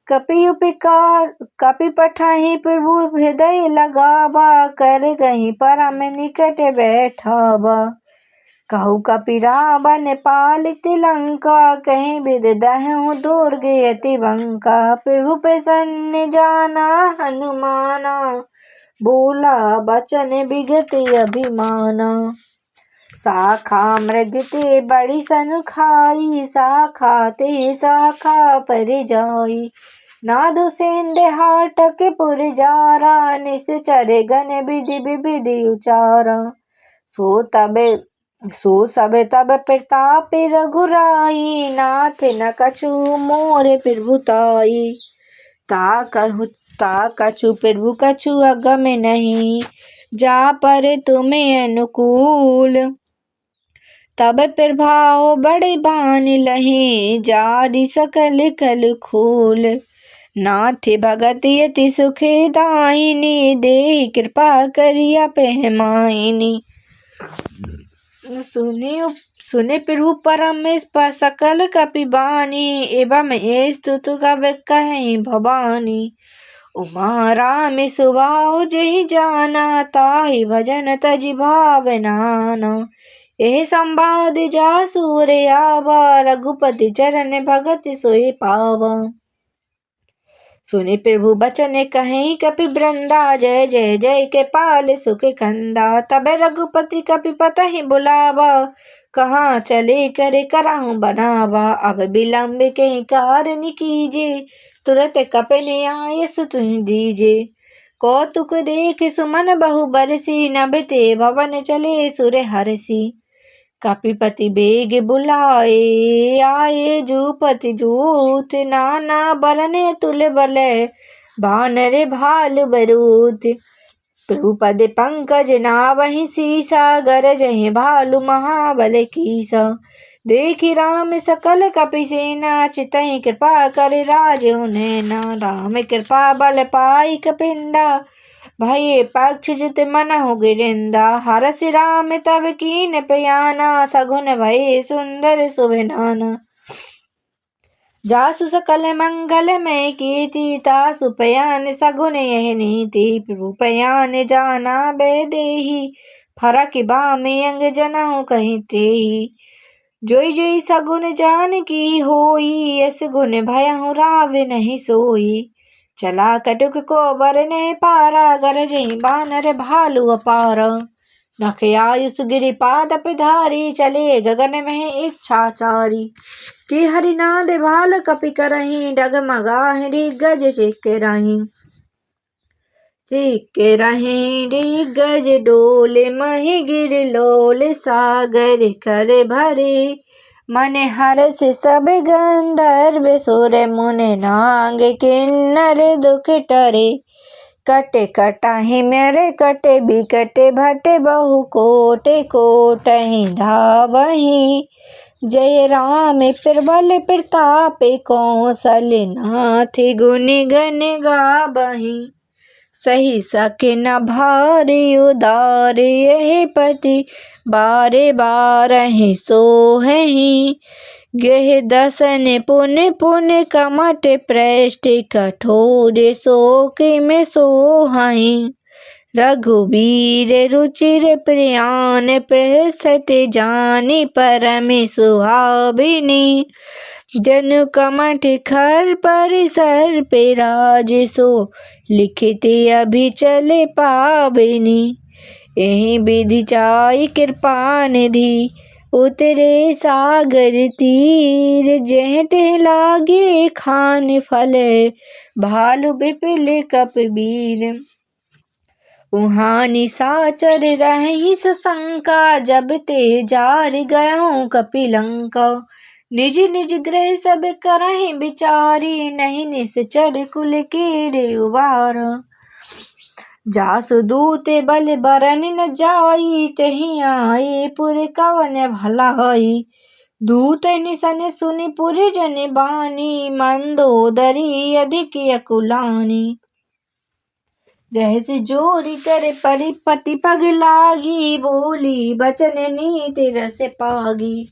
कपि पठाहि प्रभु हृदय लगावा, कर गहि परम निकट बैठावा। कहु कपि रावण पालित लंका, कहीं बिद दहु दुर्ग अति बंका। प्रभु प्रसन्न जाना हनुमाना, बोला बचन विगत अभिमाना। शाखा मृग ते बड़ी सनुखाई, शाखा ते शाखा पर जाई। नादु सेंध हाटक पुर जारा, निश्चर गण विधि विविधि उचारा। सो सब तब प्रताप रघुराई, नाथ न कछु मोर प्रभु ताई। ता कछु प्रभु कछु अगम नहीं, जा पर तुम्हें अनुकूल। तब प्रभाव बड़े बान लहे, जारी सकल कल खूल। नाथ भगत यति सुख दायिनी, देहि कृपा करिया पहमाइनी। सुने प्रभु परम सकल कपि बानी, एवं स्तुत कब कहीं भवानी। उमा राम सुभाउ जेहि जाना, ताहि भजन तजि भावनाना। एहि संवाद जासु रे आवा, रघुपति चरण भगत सोई पावा। सुनि प्रभु बचन कहीं कपि वृंदा, जय जय जय के पाल सुख कंदा। तब रघुपति कपि पतहि बुलावा, कहाँ चले करे कराहु बनावा। अब विलंब कहीं कारण कीजे, तुरत कपि आयस तुम दीजे। कौतुक देख सुमन बहु बरसी, नभते भवन चले सुर हरसी। कपिपति बेग बुलाए, आए जूपति जूथ। नाना बरन तुल बल, बानर भालु बरूथ। प्रभु पद पंकज नावहि सीसा, गरजहि भालु महाबल कीसा। देखि राम सकल कपि सेना, चितहि कृपा कर राजहु नैना। राम कृपा बल पाई कपिंदा, भये पक्ष जित मनहु गिरिंदा। हरषि राम तब कीन प्याना, सगुन भये सुंदर सुभनाना। जासु सकल मंगल में कीर्ति तासु पयान सगुन यह नीति रूपयान जाना बेदेही फरक बामे अंग जनहु कहीं तेही जोई जोई सगुन जान की होई यस गुण भयहु राव नहीं सोई चला कटुक को बरने पारा गरजे बानर भालू अपार नख आयुष गिरिपाद पिधारी चले गगन में इच्छाचारी कि हरिनाद भाल कपि करही डगमगाहि दिग्गज चिक्के रही दिग्गज डोले मही गिर लोल सागर कर भरे मन हर्ष सब गंधर्व सुर मुनि नाग किन्नर दुख टरे कटे कटाहि मेरे कटे बिकटे भटे बहु कोटे कोटहि धावहि जय राम प्रबल प्रताप कौशल नाथ गुण गण गावहि सही सके न भारी उदार यह पति बारे बारहि सोहहि गेह दसन पुन पुन कमट पृष्ठ कठोर शोक में सोहहि रघुवीर रुचिर प्रियान प्रसत जानि परम सुहाविनी जनु कमठ खर पर सर पे राज सो लिखित अभी चले पाविनी यही विधि चाई कृपा निधि उतरे सागर तीर जह ते लागे खान फल भालु विपिल कपिवीर उहाँ निशाचर रही शंका जब ते जार गयों कपिलंका निज निज ग्रह सब करहि बिचारी नहीं निश्चर कुल कीड़े उबार जासु दूत बल बरन न जाई तहि आए पुर कवन भलाई दूत निसन सुनि पुर जन बानी मंदोदरी अधिक अकुलानी रहस्य जोरी करे परिपति पग लागी बोली बचन नीति रस पागी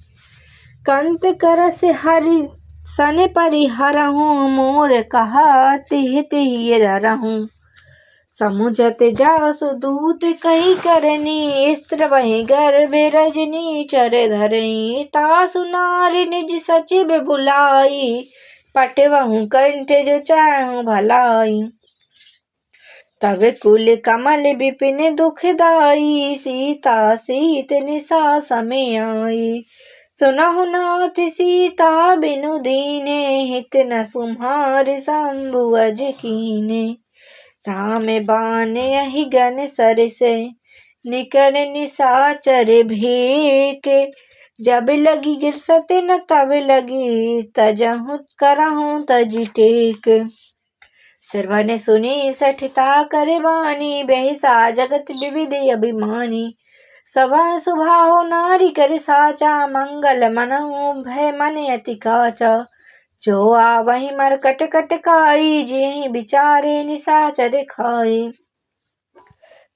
कंत करस हरि सन परिहरहु मोर कहा तिह तिह धरहु समुझत जासु दूत कही करनी स्त्र वही गर्भ रजनी चर धरई तासु नारी निज सचिव बुलाई पटवहु कंठ जो चाहु भलाई तब कुल कमल विपिन दुखदाई सीता सीत निशा समय आई सुनहु नाथ सीता बिनु दीने हित न सुम्हार शंभु अज कीने राम बाण यही गन सरसे निकर निशाचर भेक जब लगी गिरसत न तब लगी तजहु करहु तज टेक सर्वन सुनी सठिता करे वाणी बेहिसा जगत विविध अभिमानी सभा सुभाव नारी कर साचा मंगल मनहु भय मन अति काचा जो आवहि मरकट कटकाई जेहि बिचारे निशाचर खाए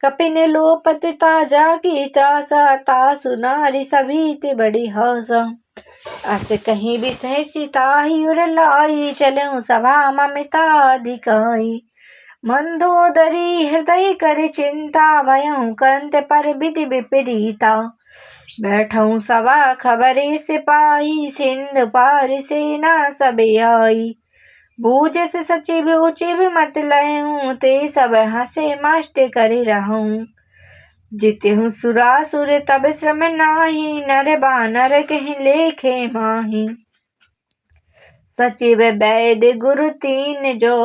कपिन लोपत ताजा की त्रासा तासु नारी सभीत बड़ी हासा अस कहीं भी सहसिताही उर लाई चलऊं सभा ममिता अधिकाई मंदोदरी हृदय कर चिंता भयऊं कंत पर विधि विपरीता बैठऊं सभा खबरे सिपाही सिंध पार सेना सब आई बूझ से सचिव उचिव मत लहूं ते सब हंसे मस्त करे रहूं जिते हूँ सुरासुर तब श्रम नाही नर बानर कहीं लेखे माही सचिव वैद्य गुरु तीन जो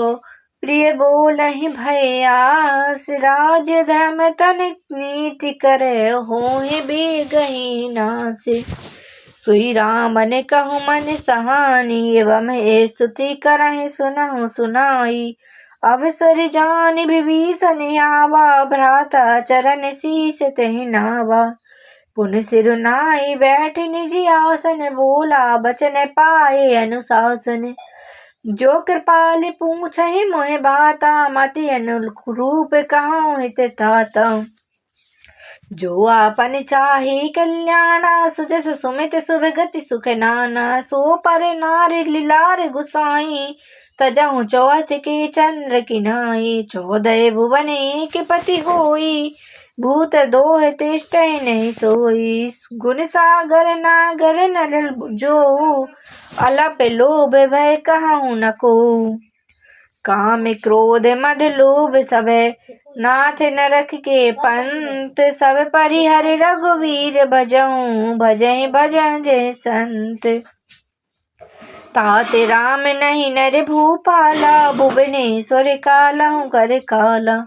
प्रिय बोलहि भयास राज धर्म तन नीति करे होहि बेगहि नासे सुई राम ने कहु मन सहानी एवं ए स्तुति करहि सुनहु सुनाई अवसर जान विभीषण आवा भ्राता चरण शीस तहि नावा पुन सिर नाई बैठ निज आसन बोला बचन पाए अनुशासन जो कृपाल पूछहि मोहि बाता मति अनुरूप कहूँ हित ताता जो आपन चाहे कल्याणा, सुजस सुमित शुभ गति सुख नाना। सो पर नार लीलार गुसाई, तजहु चौथ के चंद्र किनाई। 14 भुवन एक पति होई, भूत दोह तिष्ठइ नहीं सोई। गुण सागर नागर नर जो, अलप लोभ भय कहूँ न को। काम क्रोध मद लोभ सबे, नाथ नरक के पंत। सब परिहर रघुवीर भजऊँ, भजई भजन जय संत। ताते राम नहीं नर भूपाला, भुवनेश्वर कालहु कर काला।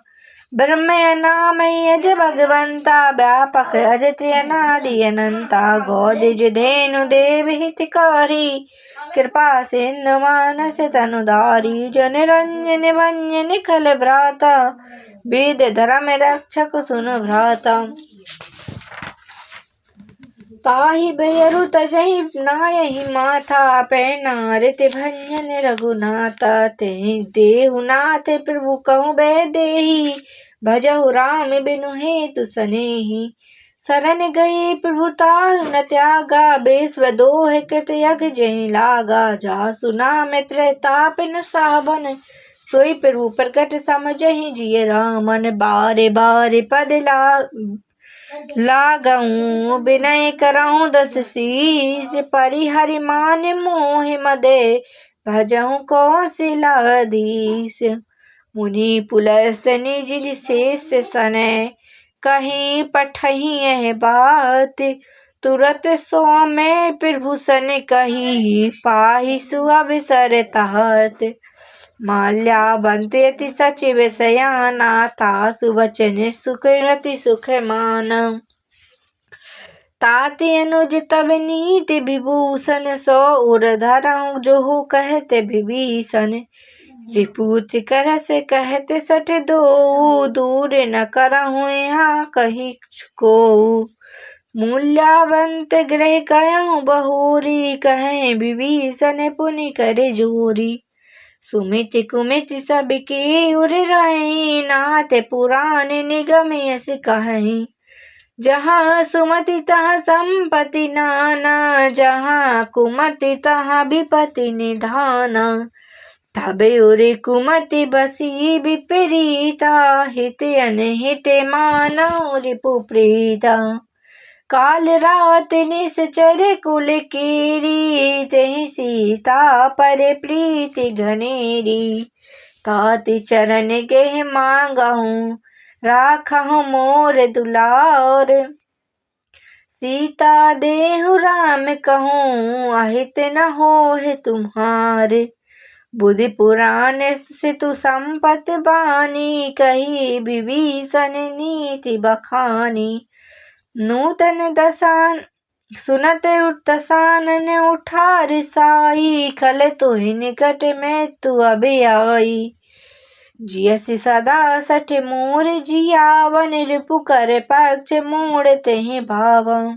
ब्रह्म नाम यज भगवंता, व्यापक अजत अनादि अनंता। गौदिज धेनु देव हितकारी, कृपा सिंधु मानस तनुधारी। जन रंजन भंजन खल भ्राता, वेद धर्म रक्षक सुन भ्राता। ताहि भयरु तजहि नायहि माथा, पै नारति भंजन रघुनाथा। तेहि देहु नाथ प्रभु कहु बै देहि, भजहु राम बिनु हेतु सनेहि। शरण गए प्रभु ताहु न त्यागा, बेस्व दोह कृत यज्ञ जहि लागा। जासु नाम त्रैताप न सावन, सोई प्रभु प्रकट समझहि जिय रामन। बारे बारे पद लागऊं, विनय करऊं दस शीस। परिहरि मान मोहि मदे, भजऊं कौशलाधीश। मुनि पुलस्त निज शेष सनय, कहीं पठही यह बात। तुरत सो मैं प्रभु सन कही, पाहि सुअवसर तात। माल्यावंत अति सचिव सयाना, तासु वचन सुख रति सुख माना। ताते अनुज तब नीति विभूषण, सो उर धरऊं जो कहते विभीषण। रिपुत करस कहते सठ दो, दूर न करहूँ यहाँ कही को। मूल्यावंत ग्रह गयऊँ बहोरी, कहें विभीषण पुनि कर जोरी। सुमिति कुमिति सबके उर रही, नाथ पुराण निगम यस कहीं। जहाँ सुमति तहाँ संपत्ति नाना, जहाँ कुमति तहाँ विपत्ति निधाना। तब उरे कुमति बसी विपरीता, हित अनहित मानौ रिपु प्रीता। काल रात निश्चर कुल कीरी, तेहि सीता पर प्रीति घनेरी। ताति चरण गेह मांगहूँ, राखहूँ मोर दुलार। सीता देहु राम कहूँ, अहित न होहि तुम्हारे। बुद्धि पुराण सितु संपत बानी, कही विभीषण नीति बखानी। नूतन दसान सुनत दसानन उठार साई, खल तुहि निकट में तू अभी आई। जियसि सदा सठ मोर जियावन, रिपु कर पक्ष मोड़ तेहि भावन।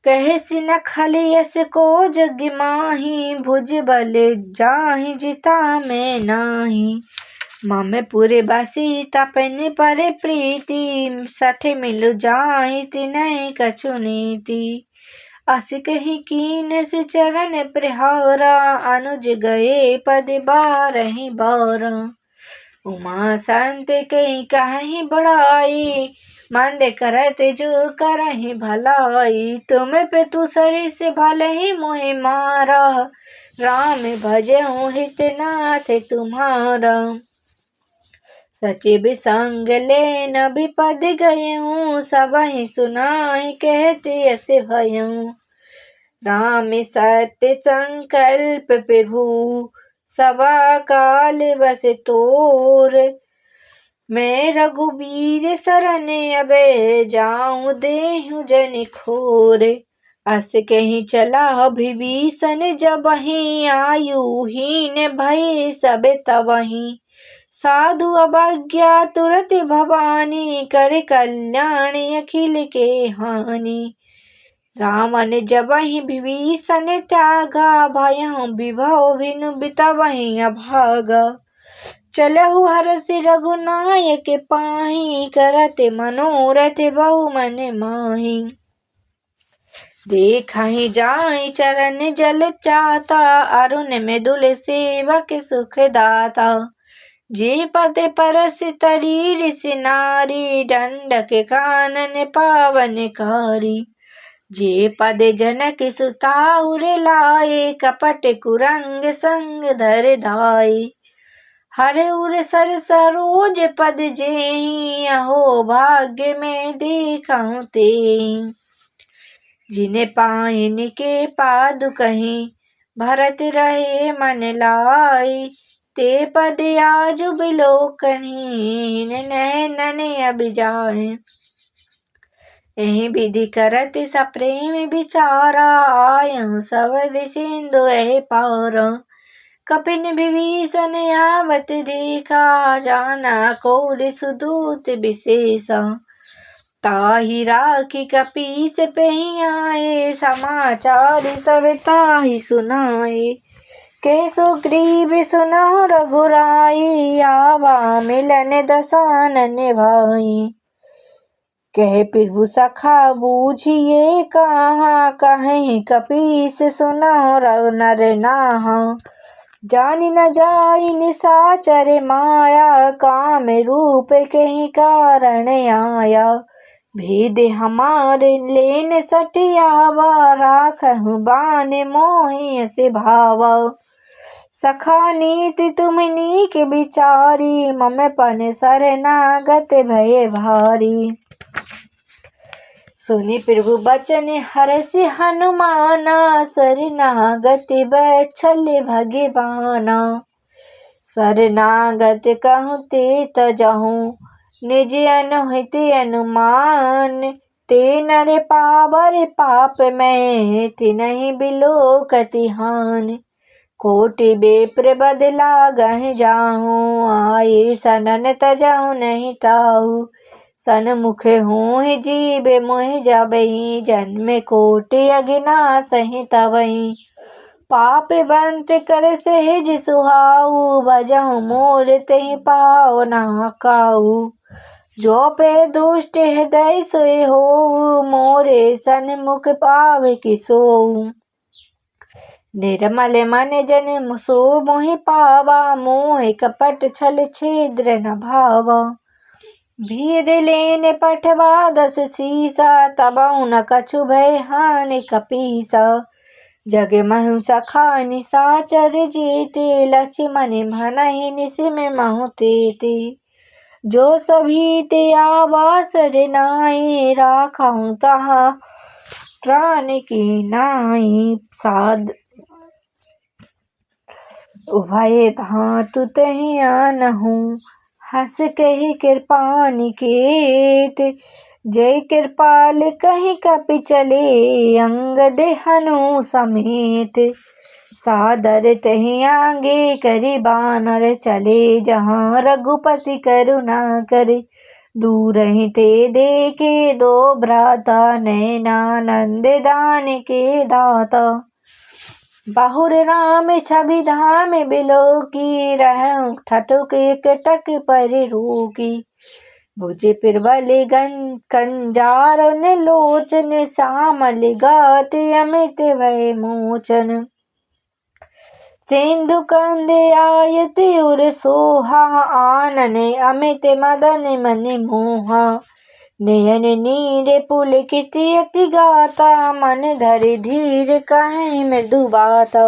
कहसि न खल यस को जग माही, भुज बल जाहि जिता में नाही। मम पुर बसी तपन पर प्रीति, सठ मिल जाहि तिनहि कछु नीति। अस कहि कीन से चरण प्रहारा, अनुज गए पद बारहि बारा। उमा संत कहि कहि बड़ाई, मंद करत जो करहि भलाई। तुम पे तु सरिस भलहि मोहि मारा, राम भजहु हित नाथ तुम्हारा। सचिव संग लेन विपद गयऊँ, सबहि सुनाहि कहते यस भयऊँ। राम सत्य संकल्प प्रभु, सभा काल बस तोर। मैं रघुबीर शरण अबे, जाऊँ देहु जन खोर। अस कहीं चला विभीषण जबहि, आयुहीन भय सब तबहि। साधु अवज्ञा तुरत भवानी, कर कल्याण अखिल के हानि। रावण जबहि विभीषण त्यागा, भयहु विभव भिनु बितबहि अभागा। चलहु हरसि रघुनायक पाहि, करते मनोरथ बहु मन माहि। देखहि जाय चरण जल चाता, अरुण मृदुल सेवक सुख दाता। जे पद परस तरी ऋषि नारी, दंडक कानन पावनकारी। जे पद जनक सुता उर लाए, कपट कुरंग संग धर धाये। हर उर सर सरोज पद जेहि, अहो भाग्य में देखहु तेहि। जिने पायन के पादुकहि, भरत रहे मन लाए। ते पद आज बिलोकहि, नैनन अब जाए। एहि विधि करत सप्रेम विचारा, आयहु सवद सिंधु एहि पारा। कपिन विभीषण आवत देखा, जाना कौर सुदूत विशेषा। ताहि राखी कपीस पेहि आए, समाचार सब ताहि सुनाए। कह सुग्रीव सुनहु रघुराई, आवा मिलन दसानन भाई। कह प्रभु सखा बूझिए कहाँ, कहीं कपीस सुनहु नर नाहा। जानि न जाई निशाचर माया, काम रूप कहीं कारण आया। भेद हमार लेन सठियावा, राखहु बान मोहि यस भावा। सखा नीति तुम नीक विचारी, मम पन शरणागत भय भारी। सुनि प्रभु बचन हरषि हनुमाना, शरणागत बछल भगवाना। शरणागत कहूँ ते तजहु, निज अनहित अनुमान। ते नर पावर पाप में, तिन्हि बिलोकति हानि। कोटि बेप्र बदला गह जाहूँ, आये सनन तजहु नहीं ताहू। सनमुख होहि जीव मोहि जबहि, जन्म कोटि अघिनाशहि तबहि। पाप बंत कर सहज सुहाऊ, भजहु मोर तेहि पाव ना काऊ। जो पे दुष्ट हृदय सोई होऊ, मोरे सन्मुख पाव कि सोऊ। निर्मल मन जन सो मोहि पावा, मोह कपट छल छिद्र न भावा। भेद लेन पठवा दस सीसा, तबहु न कछु भय हानि कपीसा। जग महु सखा निशाचर जेते, लक्ष्मण भनहि निसिम महु तेते। जो सभी ते आवा सरनाई, राखहु तहाँ प्राण की नाई। साध उभय भांतु तहि आनहु, हस कहि कृपा निकेत। जय कृपाल कहि कपि चले, अंगद हनु समेत। सादर तहि आगे करि बानर चले, जहाँ रघुपति करुणा करे। दूरहि ते देखे दो भ्राता, नयनानंद दान के दाता। बहुर राम छवि धाम बिलोकी, रहउ ठठुक एकटक पर रोकी। भुज प्रबल कंजारन लोचन, श्यामल गात अमित भय मोचन। सिंधु कंद आयत उर सोहा, आनन अमित मदन मन मोहा। नयन नीर पुलकित अति गाता, मन धरि धीर कहि मृदु बाता।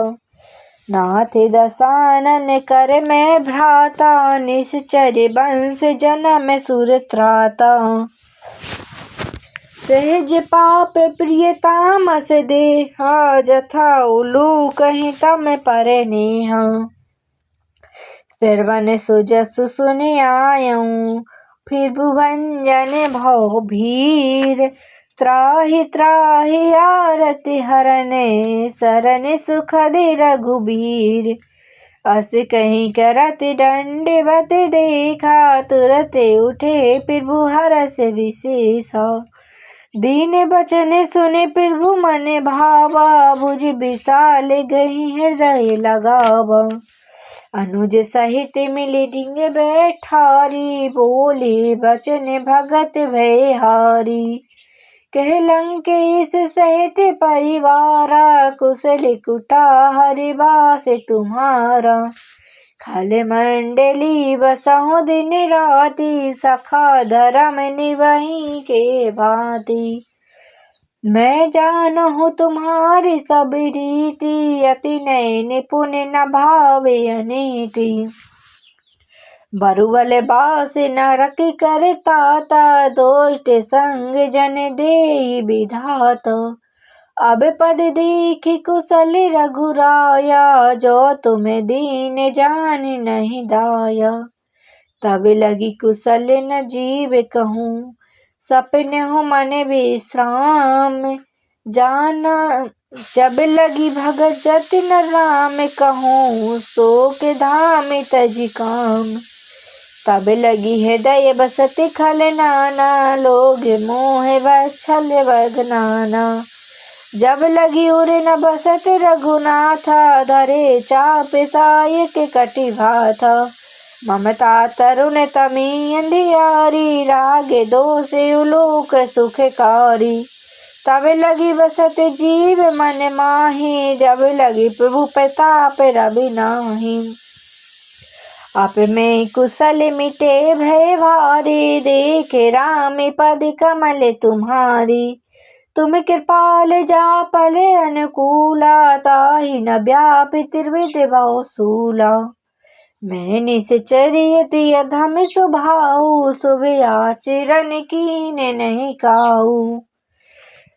नाथ दसानन कर मैं भ्राता, निश्चर वंश जनम सुर त्राता। सहज पाप प्रिय तामस देहा, जथा उलूक कहि तम पर नेहा। श्रवण सुजसु सुनि आयऊँ, फिर भुभंजन भव भीर। त्राहि त्राहि आरति हरने, सरन सुखद रघुबीर। अस कहि करत दंडवत देखा, तुरत उठे प्रभु हरष विशेषा। दीन बचन सुनि प्रभु मन भावा, भुज विशाल गहि हृदय लगावा। अनुज सहित मिली ढिंग बैठारी, बोले बचन भगत भय हारी। कह लंकेश सहित परिवारा, कुशल कुटाहर वास तुम्हारा। खल मंडली बसहु दिन राति, सखा धर्म निवहि के भांति। मैं जानहु तुम्हारी सब रीति, अति नय निपुण न भावे अनीति। बरुवल बास नरक कर ताता, दोष्ट संग जन देई विधाता। अब पद देखि कुशल रघुराया, जो तुम्हें दीन जान नहीं दाया। तब लगी कुशल न जीव कहूँ, सपने हो मन विश्राम। जाना जब लगी भगत जति न राम कहूँ, सो के धाम तज काम। तब लगी हृदय बसति खल नाना, लोग मोह वत्सल वगनाना। जब लगी उर न बसत रघुनाथा, धरे चाप साय के कटि भाथा। ममता तरुण तमी अंधियारी, रागे दोष उलोक सुखकारी। तब लगी बसत जीव मन माही, जब लगी प्रभु प्रताप रवि नाही। आप में कुशल मिटे भय भारी, देखे राम पद कमल तुम्हारी। तुम कृपाल जा पल अनुकूला, ताहि न व्यापि त्रिविध बहुसूला। मैं निश्चर्यति अधम स्वभाव, शुभ आचरण कीन नहीं काऊ।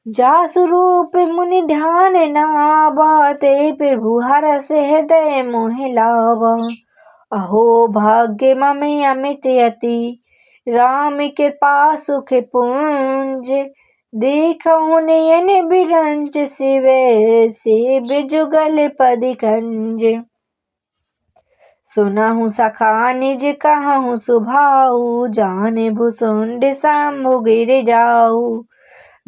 जासु रूप मुनि ध्यान नावा, ते प्रभु हरष हृदय मोहि लावा। अहो भाग्य मम अमित अति, राम कृपा सुख पुंज। देखहु नयन बिरंच शिवे, से बिजुगल पद कंज। सुनहु सखा निज कहूँ सुभाऊ, जाने भुसुंड शंभु गिर जाऊ।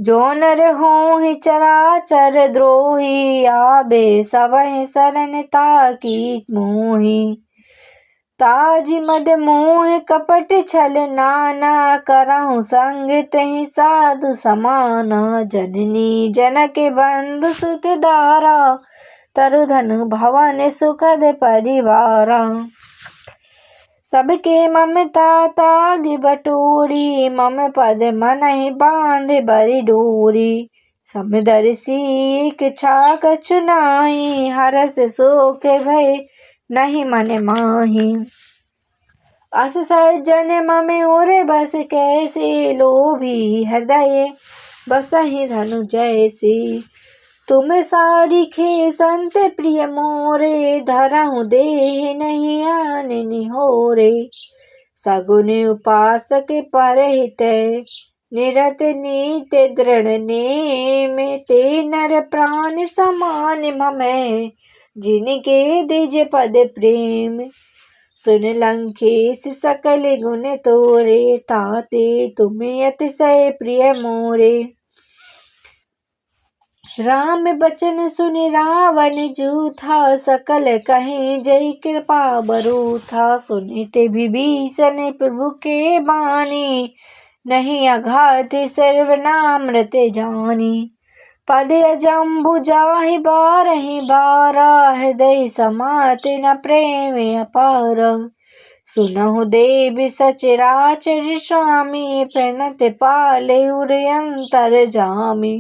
जो नर होहि चराचर द्रोही, आबे सबहि शरण ताकी मोहि। ताज मद मोह कपट छल नाना, करहु संग तहि साधु समाना। जननी जनक बंधु सुत दारा, तरु धनु भवन सुखद परिवारा। सबके ममता ताग बटोरी, मम पद मनहि बांध बरि डोरी। समदर्शी इच्छा कछु नाहि, हरष शोक भय नहीं मन माही। अस सज्जन मम उर बस कैसे, लोभी हृदय बसहि धनु जैसे। तुम सारिखे संत प्रिय मोरे, धरहु देह नहीं आन निहोरे। सगुन उपासक परहित, निरत नीति दृढ़ नेम। ते नर प्राण समान मम, जिनके द्विज पद प्रेम। सुन लंकेश सकल गुण तोरे, ताते तुम अतिशय प्रिय मोरे। राम बचन सुनि रावण जूथा, सकल कहीं जय कृपा बरूथा। सुनित विभीषण प्रभु के बानी, नहीं अघात सर्वनामृत जानी। पद अजम्बु जाहि बारहि बारा, हृदय समात न प्रेम अपार। सुनहु देव सचराचर स्वामी, प्रणत पाले उर अंतर जामी।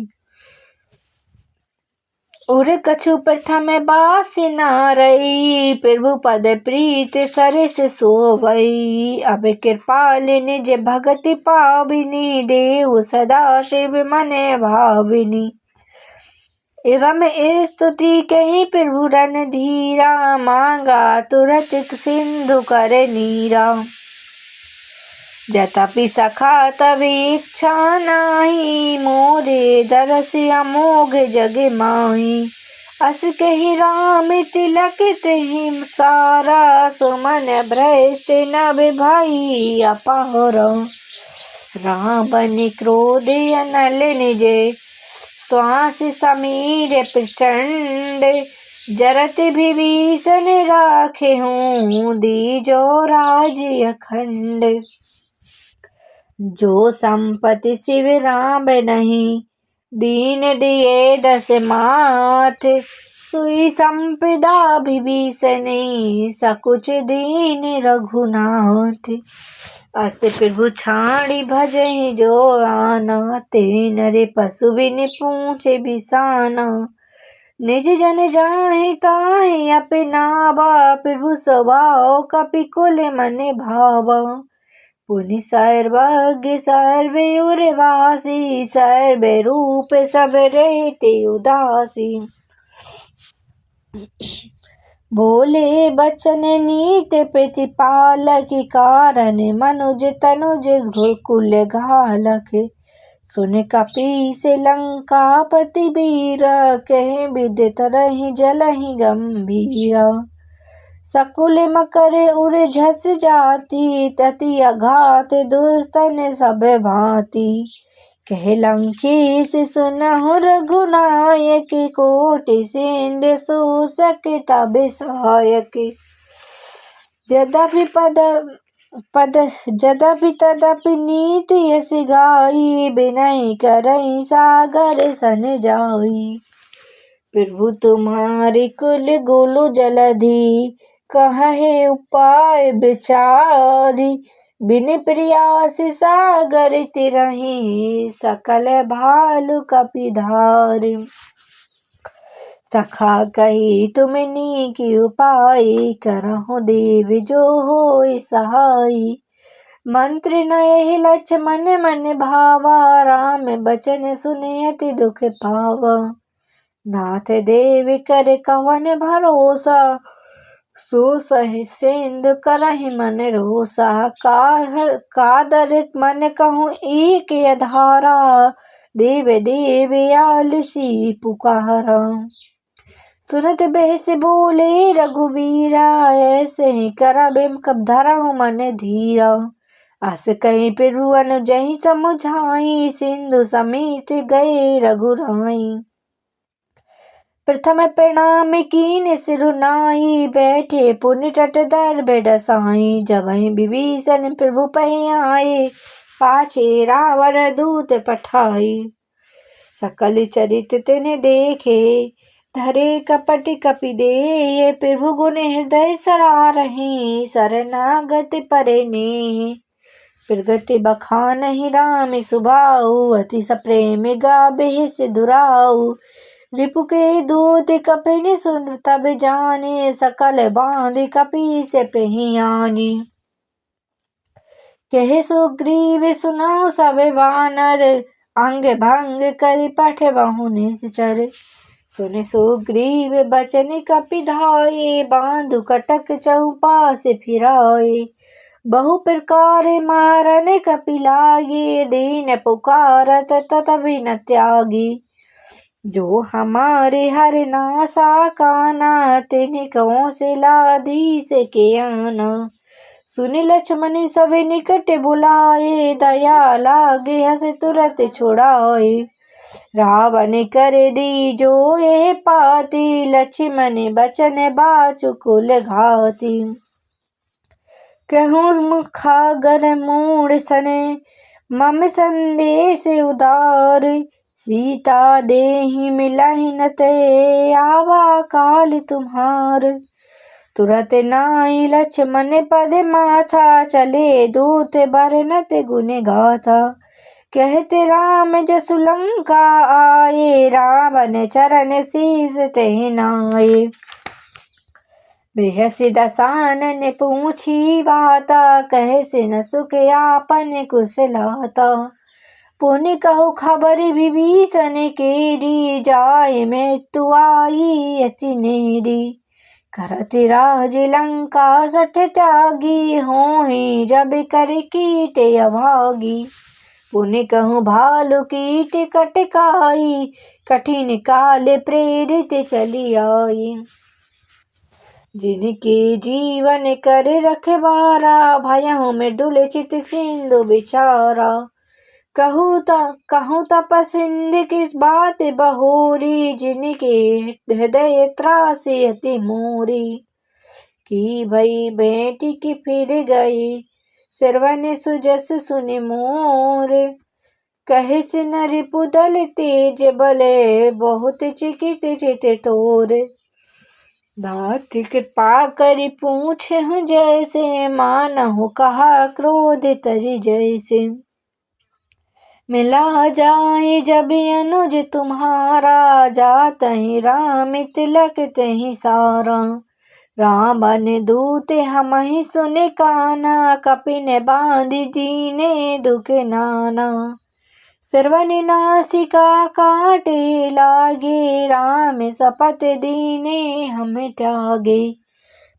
उर कछु प्रथम बास न रई, प्रभु पद प्रीत सरस सोवई। अब कृपाल निज भगति पाविनी, देहु सदा शिव मन भाविनी। एवं स्तुति कही प्रभु रणधीरा, मांगा तुरत सिंधु कर नीरा। जतपि सखा तब इच्छा नाही, मोरे दरस अमोघ जग माही। अस कहि राम तिलक तेहि सारा, सुमन भ्रष्ट नभ भई अपार। रावण क्रोध अनल निज, श्वास समीर प्रचंड। जरत विभीषण राखे हूँ, दीजो राज्य अखंड। जो संपत्ति शिव राम नहीं, दीन दिए दस माथ। सुई संपदा विभीषणी, सकुच दीन रघुनाथ। अस प्रभु छाड़ी भजहि जो आना, ते नरे पशु बिन पूछे बिसाना। निज जन जाहि ताहि अपनावा, प्रभु स्वभाव कपिकुल मन भावा। पुनि सर्वज्ञ सर्व उर्वासी, सर्व रूप सब रहते उदासी। बोले बचन नीत प्रतिपालक, कारण मनुज तनुज कुल घालक। सुन कपीस लंकापति वीर, कहे विदित रहि जलहि गंभीरा। सकुल मकर उर झस जाति, तति अघात दुस्तन सब भांति। कह लंकेश सुनहु रघुनायक, कोटि सिंधु सूसक तब सहायक। यद्यपि तदपि नीति यस गाई, बिनहि करहि सागर सन जाई। प्रभु तुम्हारी कुल गोलु जलधि, कहे उपाय विचारी। बिन प्रयास सागर तिरहि, सकल भालु कपिधारी। सखा कही तुम नीकी उपाय, करहु देव जो होय सहाय। मंत्र नयहि लक्ष्मण मन भावा, राम बचन सुनि अति दुख पावा। नाथ देव कर कवन भरोसा, सो सहि सिंधु करहि मन रोसा। कादर मन कहूँ एक अधारा, देव देव आलसी पुकारा। सुनत बेहस बोले रघुबीरा, ऐसे ही करबे कब धरहु मन धीरा। अस कहीं प्रभु अनुजहि समुझाई, सिंधु समेत गए रघुराई। प्रथम प्रणाम कीन सिरुनाई, बैठे पुनि तट दर्भ डसाई। जबहि विभीषण प्रभु पहि आए, पाछे रावण दूत पठाई। सकल चरित तिन्ह देखे, धरे कपट कपि देहि। प्रभु गुण हृदय सरारहि, शरणागत परे नेहि। प्रगति बखानहि राम सुभाऊ, अति सप्रेम गाबेहि सिधुराऊ। रिपु के दूत कपिन सुन तब जाने, सकल बांध कपीस पेहि आनी। कहे सुग्रीव सुनहु सब वानर, अंग भंग करि पठबहु निश्चर। सुन सुग्रीव बचन कपि धाये, बांधु कटक चहुपास फिराए। बहु प्रकार मारन कपि लागे, दीन पुकारत तथापि न त्यागी। जो हमारे हर नासा काना, तिन्हि कौशलाधीश के आना। सुन लक्ष्मण सब निकट बुलाए, दया लागे हस तुरत छुड़ाए। रावण कर दीजो यह पाती, लक्ष्मण बचन बाचु कुल घाती। कहूँ मुखागर मूढ़ सने, मम संदेश उदार। सीता देहि मिलहि न ते, आवा काल तुम्हार। तुरत नाई लक्ष्मण पद माथा, चले दूत बरनत गुण गाथा। कहते राम जसु लंका आए, रावण चरण शीस तेहि नाए। बेहसि दसानन पूछी बाता, कहसि न सुख आपन कुशलाता। पुनि कहु खबर विभीषण केरी, जाय मृत्यु आई अति नेरी। करत राज लंका सठ त्यागी, होहि जब कर कीट अभागी। पुनि कहु भालु कीट कटकाई, कठिन काल प्रेरित चली आई। जिनके जीवन कर रखवारा, भयहु मृदुल चित सिंधु बिचारा। कहूँ तपसिंद की बात बहोरी, जिनके हृदय त्रासी अति मोरी। की भई बेटी की फिर गई, श्रवण सुजस सुनि मोर। कहे से न रिपु दल तेज बले, बहुत चिकित चित तोर। नाथ कृपा करि पूछे हूँ जैसे, मानहु कहा क्रोध तरि जैसे। मिला जाए जब अनुज तुम्हारा, जातहि राम तिलक तहि सारा। रावण दूत हमहि सुनि काना, कपिन बांधि दीने दुख नाना। श्रवण नासिका काटे लागे, राम शपथ दीने हम त्यागे।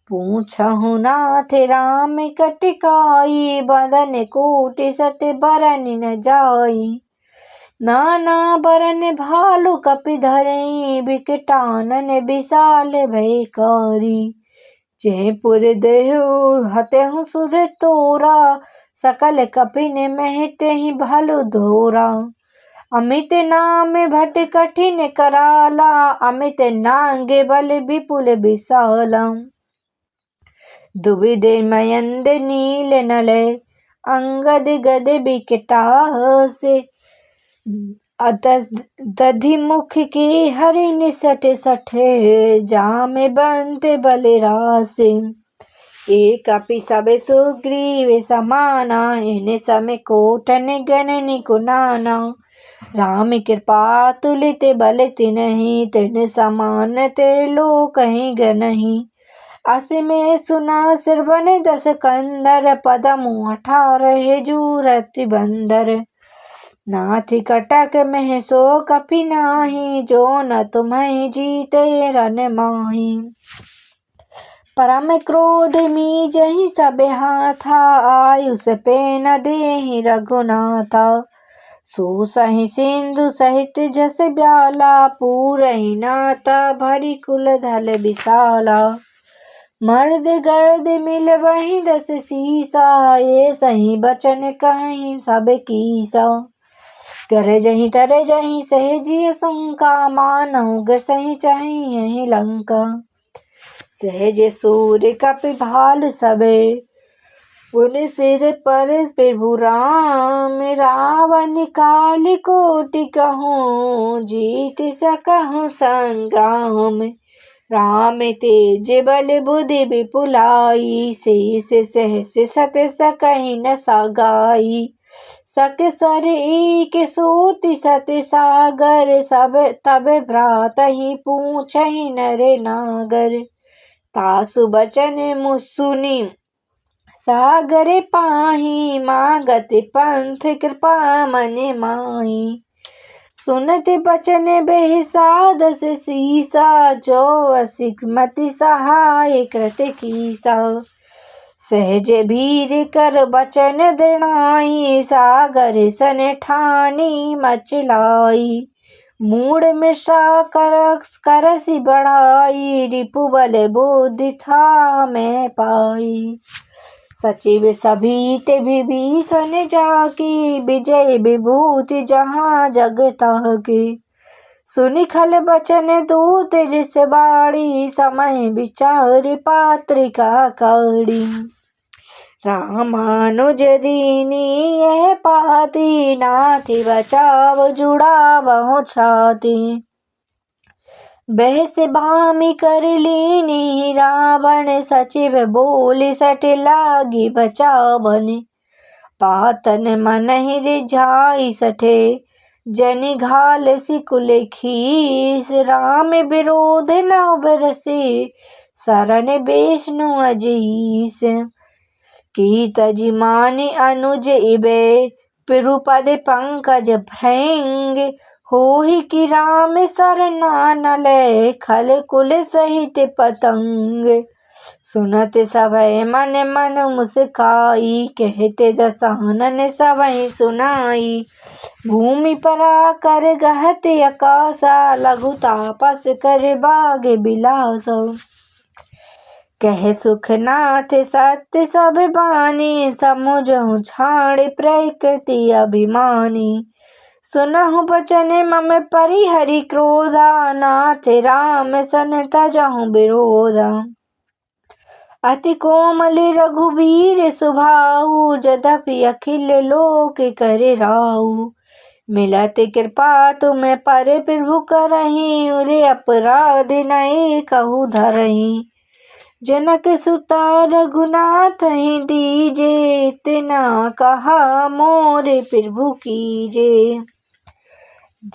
पूछहु नाथ राम कटिकाई, बदन कोटि सत बरन न जाई। नाना बरन भालु कपि धरई, बिकटानन विशाल भयकारी। जयपुर देहु हतेहु सुर तोरा, सकल कपिन मह तेहि भालु धोरा। अमित नाम भट कठिन कराला, अमित नांगे बल विपुल विशाला। दुविध मयंद नील नल, अंगद गद बिकटास। दधि मुख के हरि निसट सठ, जाम बंत बलरास। एक कपि सब सुग्रीव समाना, इन सम कोटन गणन कुनाना। राम कृपा तुलित बल तिन्हि, तिन समान त्रिलोकहि गनहि। अस में सुना श्रवण दस कंदर, पदमु 18 जूरति बंदर। नाथ कटक में सो कपि नाही, जो न तुम्हें जीते रन माही। परम क्रोध मीजहि सब हाथा, आयुष पे न देहि रघुनाथा। सो सहि सिंधु सहित जस ब्याला, पूरहि नाता भरी कुल धल विशाला। मर्द गर्द मिलबहि 10 सीसा, ये सही बचन कहि सब कीसा। गरजहि तरजहि सहजिय शंका, मानहु ग्रसहि चाहिहि लंका। सहज सूर कपि भालु सबे, पुनि सिर पर प्रभु राम। रावण काल कोटि कहूँ, जीत सकहु संग्राम। राम तेज बल बुद्धि विपुलाई, शेष सहस सत सकहि न सगाई। सक सर एक सोति सत सागर, सब तब भ्रातहि पूछहि नर नागर। तासु बचन सुनि सागर पाहि, मागत पंथ कृपा मन माही। सुनत बचन बेहिसा 10 सीसा, जो असिक मति सहाय कृत कीसा। सहज भीर कर बचन दृढ़ाई, सागर सन ठानी मचलाई। मूढ़ मृषा करसि बढ़ाई, रिपु बल बुद्धि था मैं पाई। सचिव सभीत विभीषण जाकी, विजय विभूति जहाँ जग ताकी। सुनि खल बचन दूत रिस बाड़ी, समय विचार पात्रिका काढ़ी। रामानुज दीनी यह पाती, नाथ बचाव जुड़ावहु छाती। बहस भामि कर लीनी रावण, सचिव बोली सट लागी बचावन। पातन मनहि रिझाई सठे, जनि घाल सिकुल खीस। राम विरोध न बरसि, शरण विष्णु अजीस। की तजि मानि अनुज इबे, पिरुपद पंकज भृंग। होहि कि राम सरना न लय, खल कुल सहित पतंग। सुनत सभय मन मन मुस्काई, कहते दसानन सबहि सुनाई। भूमि परा कर गहत आकाशा, लघु तापस कर बाग बिलासा। कह सुखनाथ सत्य सब बानी, समुझहु छाड़ प्रकृति अभिमानी। सुनहु बचन मम परिहरि क्रोधा, नाथ राम सन तजहु विरोधा। अति कोमल रघुवीर सुभाऊ, यद्यपि अखिल लोक करे राऊ। मिलत कृपा तुम पर प्रभु करही, उरे अपराध नए कहु धरही। जनक सुता रघुनाथ ही दीजे, इतना कहा मोरे प्रभु कीजे।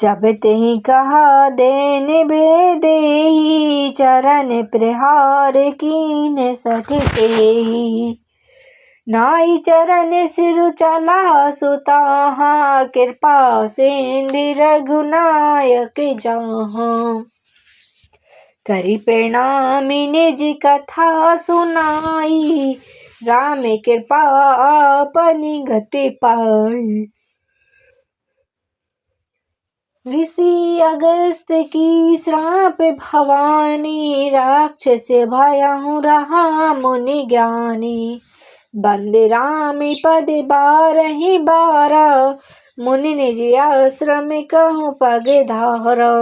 जब तेहि कहा देन बेदेही, चरण प्रहार कीन सठ तेहि। नाई चरण सिर चला सुताहा, कृपा सिंधु रघुनायक जाहा। करि प्रणामी निज कथा सुनाई, राम कृपा आपनि गति पाई। ऋषि अगस्त की श्राप भवानी, राक्षस भयहु रहा मुनि ज्ञानी। बंदे राम पद बारहि बारा, मुनि निज आश्रम कहूँ पग धारा।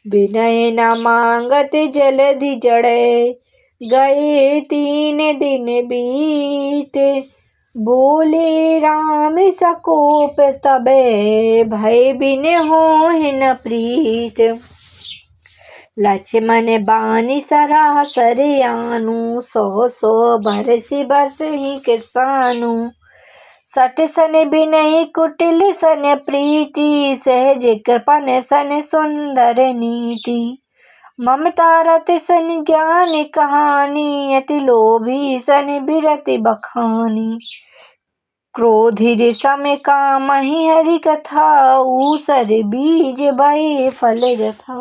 विनय न मांगत जलधि जड़े, गए 3 दिन बीते। बोले राम सकोप तबे, भय बिन होहि न प्रीत। लक्ष्मण बानी सरासर आनु, 100 बरसि बरसहि कृसानु। 60 सन बिनहि कुटिल सन प्रीति, सहज कृपण सन सुंदर नीति। ममता रति सन ज्ञान कहानी, अति लोभी सन बिरति बखानी। क्रोधित सम कामहि हरि कथा, ऊसर बीज बहे फल जथा।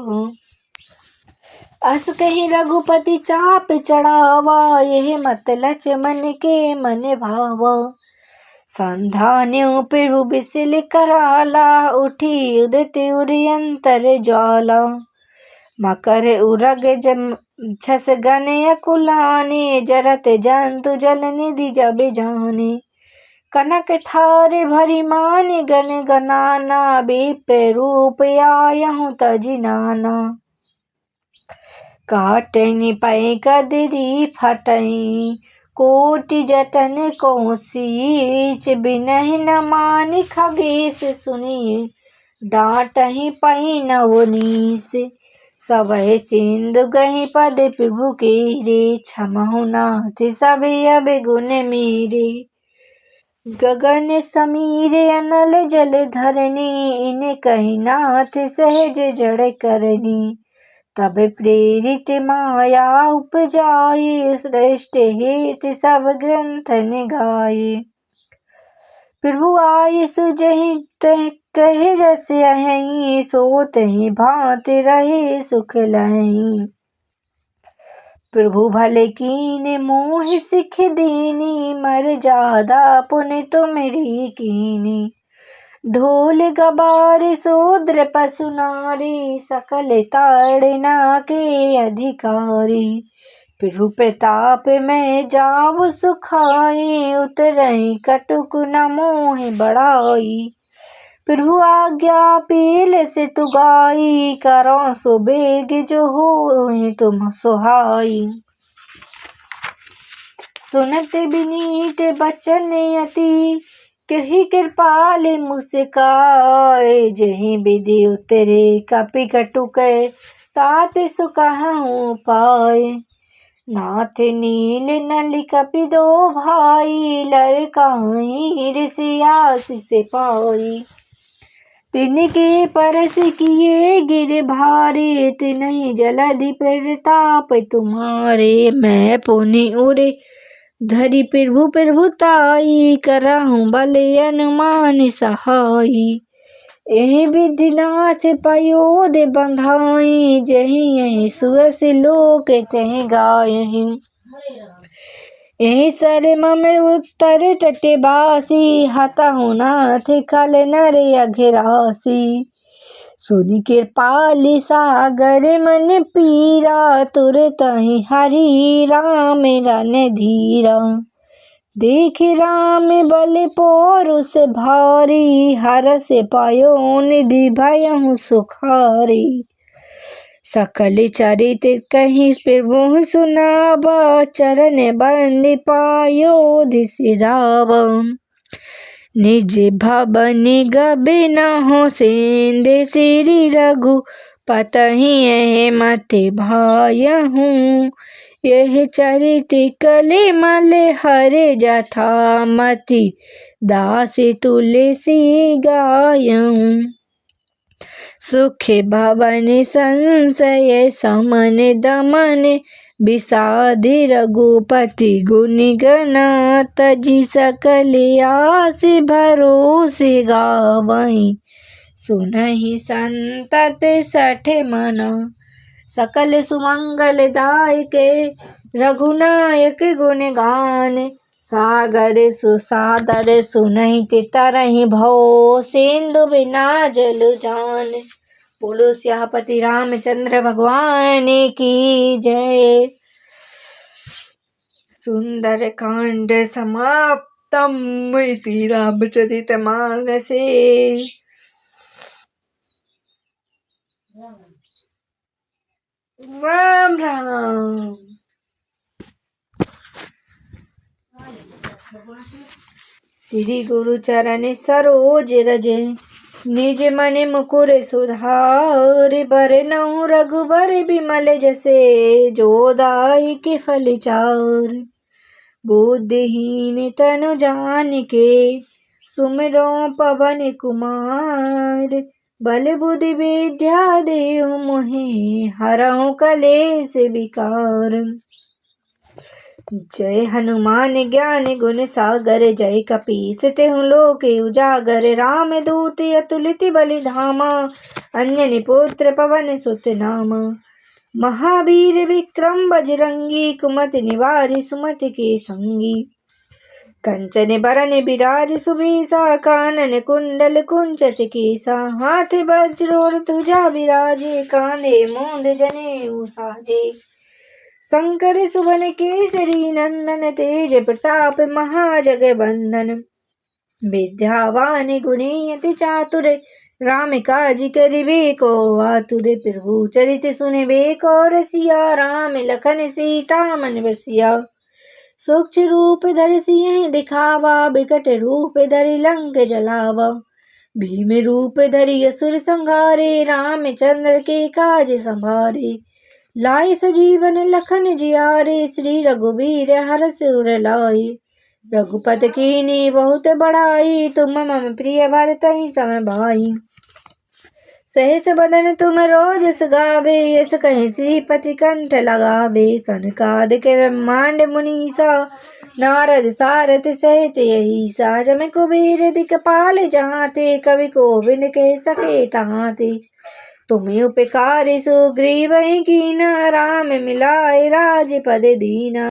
अस कहि रघुपति चाप चढ़ावा, यह मत लक्ष्मण के मन भावा। संधान्यु प्रभु बिसिल कराला, उठी उदित उरि अंतर ज्वाला। मकर उरग छस गन अकुलाने, जरत जंतु जल निधि जब जाने। कनक ठार भरी मान गन गनाना, विप्र रूप आयहु तजि नाना। काटनि पै कदरी फटई, कोटि जतन को सीच। बिनहि न मानि खगेश सुनिए, डांटहि पै नवनीस। सबहि सिंधु गहि पद प्रभु केरे, क्षमहु नाथ सब अब गुण मेरे। गगन समीर अनल जल धरनी, इन कहि नाथ सहज जड़ करनी। तब प्रेरित माया उपजाए, श्रेष्ठ हेत सब ग्रंथन गाये। प्रभु आये सुजहि तह कहे जस अहि, सो तहि भांति रहे सुख लहि। प्रभु भले कीन्ह मोहि सिख दीनी, मर्यादा पुनि तुमरी कीनी। ढोल गबार शूद्र पशु नारी, सकल ताड़ना के अधिकारी। प्रभु प्रताप में जावु सुखाई, उतरहि कटुक न मोहि बढ़ाई। प्रभु आज्ञा पील से तुगाई, करो सो बेग जो होहि तुम सुहाई। सुनत विनीत बचन अति, कहि कृपाल मुस्काए। जहि विधि उतरे कपि कटुक, तात सुकहु पाए। नाथ नील नल कपि दो भाई, लरकाई ऋषि आशीष पाई। तिनके परस किए गिर भारे, तिनहि जलधि प्रताप तुम्हारे। मैं पुनि उरे धरि प्रभु प्रभुताई, करहु बल अनुमान सहाई। एहि विधि नाथ पयोध बंधाई, जहि यहि सुयस लोक तहि गायहि। एहि सर मम उत्तर तट बासी, हतहु नाथ खल नर अघरासी। सुनि कृपाल सागर मन पीरा, तुरत ही हरि राम रन धीरा। देख राम बल पौरुष भारी, हरष पायो निधि भयहु सुखारी। सकल चरित कहीं प्रभु सुनावा, चरण बंद पायो सिधावा। निज भवन गबे न हो सेंदे, श्री रघुपति यह मत भायहु। यह चरित कले मल हरे जथा, मति दास तुलसी गायहु। सुख भवन संशय समन दमन, विषाद रघुपति गुण गना। तजि सकल आस भरोसे गावहीं, सुनहि संतत सठ मना। सकल सुमंगल दायक रघुनायक गुण गान, सागर सुसादर सुनहि तरहि भव। सिंधु बिना जल जान। बोलो सियापति रामचंद्र भगवान की जय। सुंदर कांड समाप्तम इति रामचरितमानसे। राम राम। श्री गुरु चरण सरोज रज, निज मन मुकुर सुधारि। बरनउँ रघुबर बिमल जसे, जो दायक फल चारि। बुद्धिहीन तनु जानिके, सुमिरौ पवन कुमार। बल बुद्धि विद्या देहु मोहि, हरहु कलेस विकार। जय हनुमान ज्ञान गुण सागर, जय कपीस तिहुँ लोक उजागर। राम दूत अतुलित बल धामा, अंजनी पुत्र पवन सुत नामा। महावीर विक्रम बजरंगी, कुमति निवारि सुमति के संगी। कंचन बरन बिराज सुबेसा, कानन कुंडल कुंचित केसा। हाथ वज्र और ध्वजा विराजे, कांधे मूंज जनेऊ साजे। शंकर सुवन केसरी नंदन, तेज प्रताप महाजगवंदन। विद्यावान गुणी अति चातुर, राम काज करिबे को आतुर। प्रभु चरित सुनिबे को रसिया, राम लखन सीता मन बसिया। सूक्ष्म रूप धरि सियहि दिखावा, बिकट रूप धरि लंक जलावा। भीम रूप धरि असुर संहारे, रामचंद्र के काज संभारे। लाए सजीवन लखन जियारे, श्री रघुबीर हरष उर लाए। रघुपति कीन्ही बहुत बड़ाई, तुम मम प्रिय भरतहि सम भाई। सहस बदन तुम रोजस गावे, यस कहि श्रीपति कंठ लगावे। सनकादिक ब्रह्मांड मुनीसा, नारद सारथ सहित अहिसा। जम कुबेर दिखपाल जहाँ ते, कवि कोविद कह सके तहाँ ते। तुम्हें उपकार सुग्रीव कीन्हा, राम मिलाए राजपद दीना।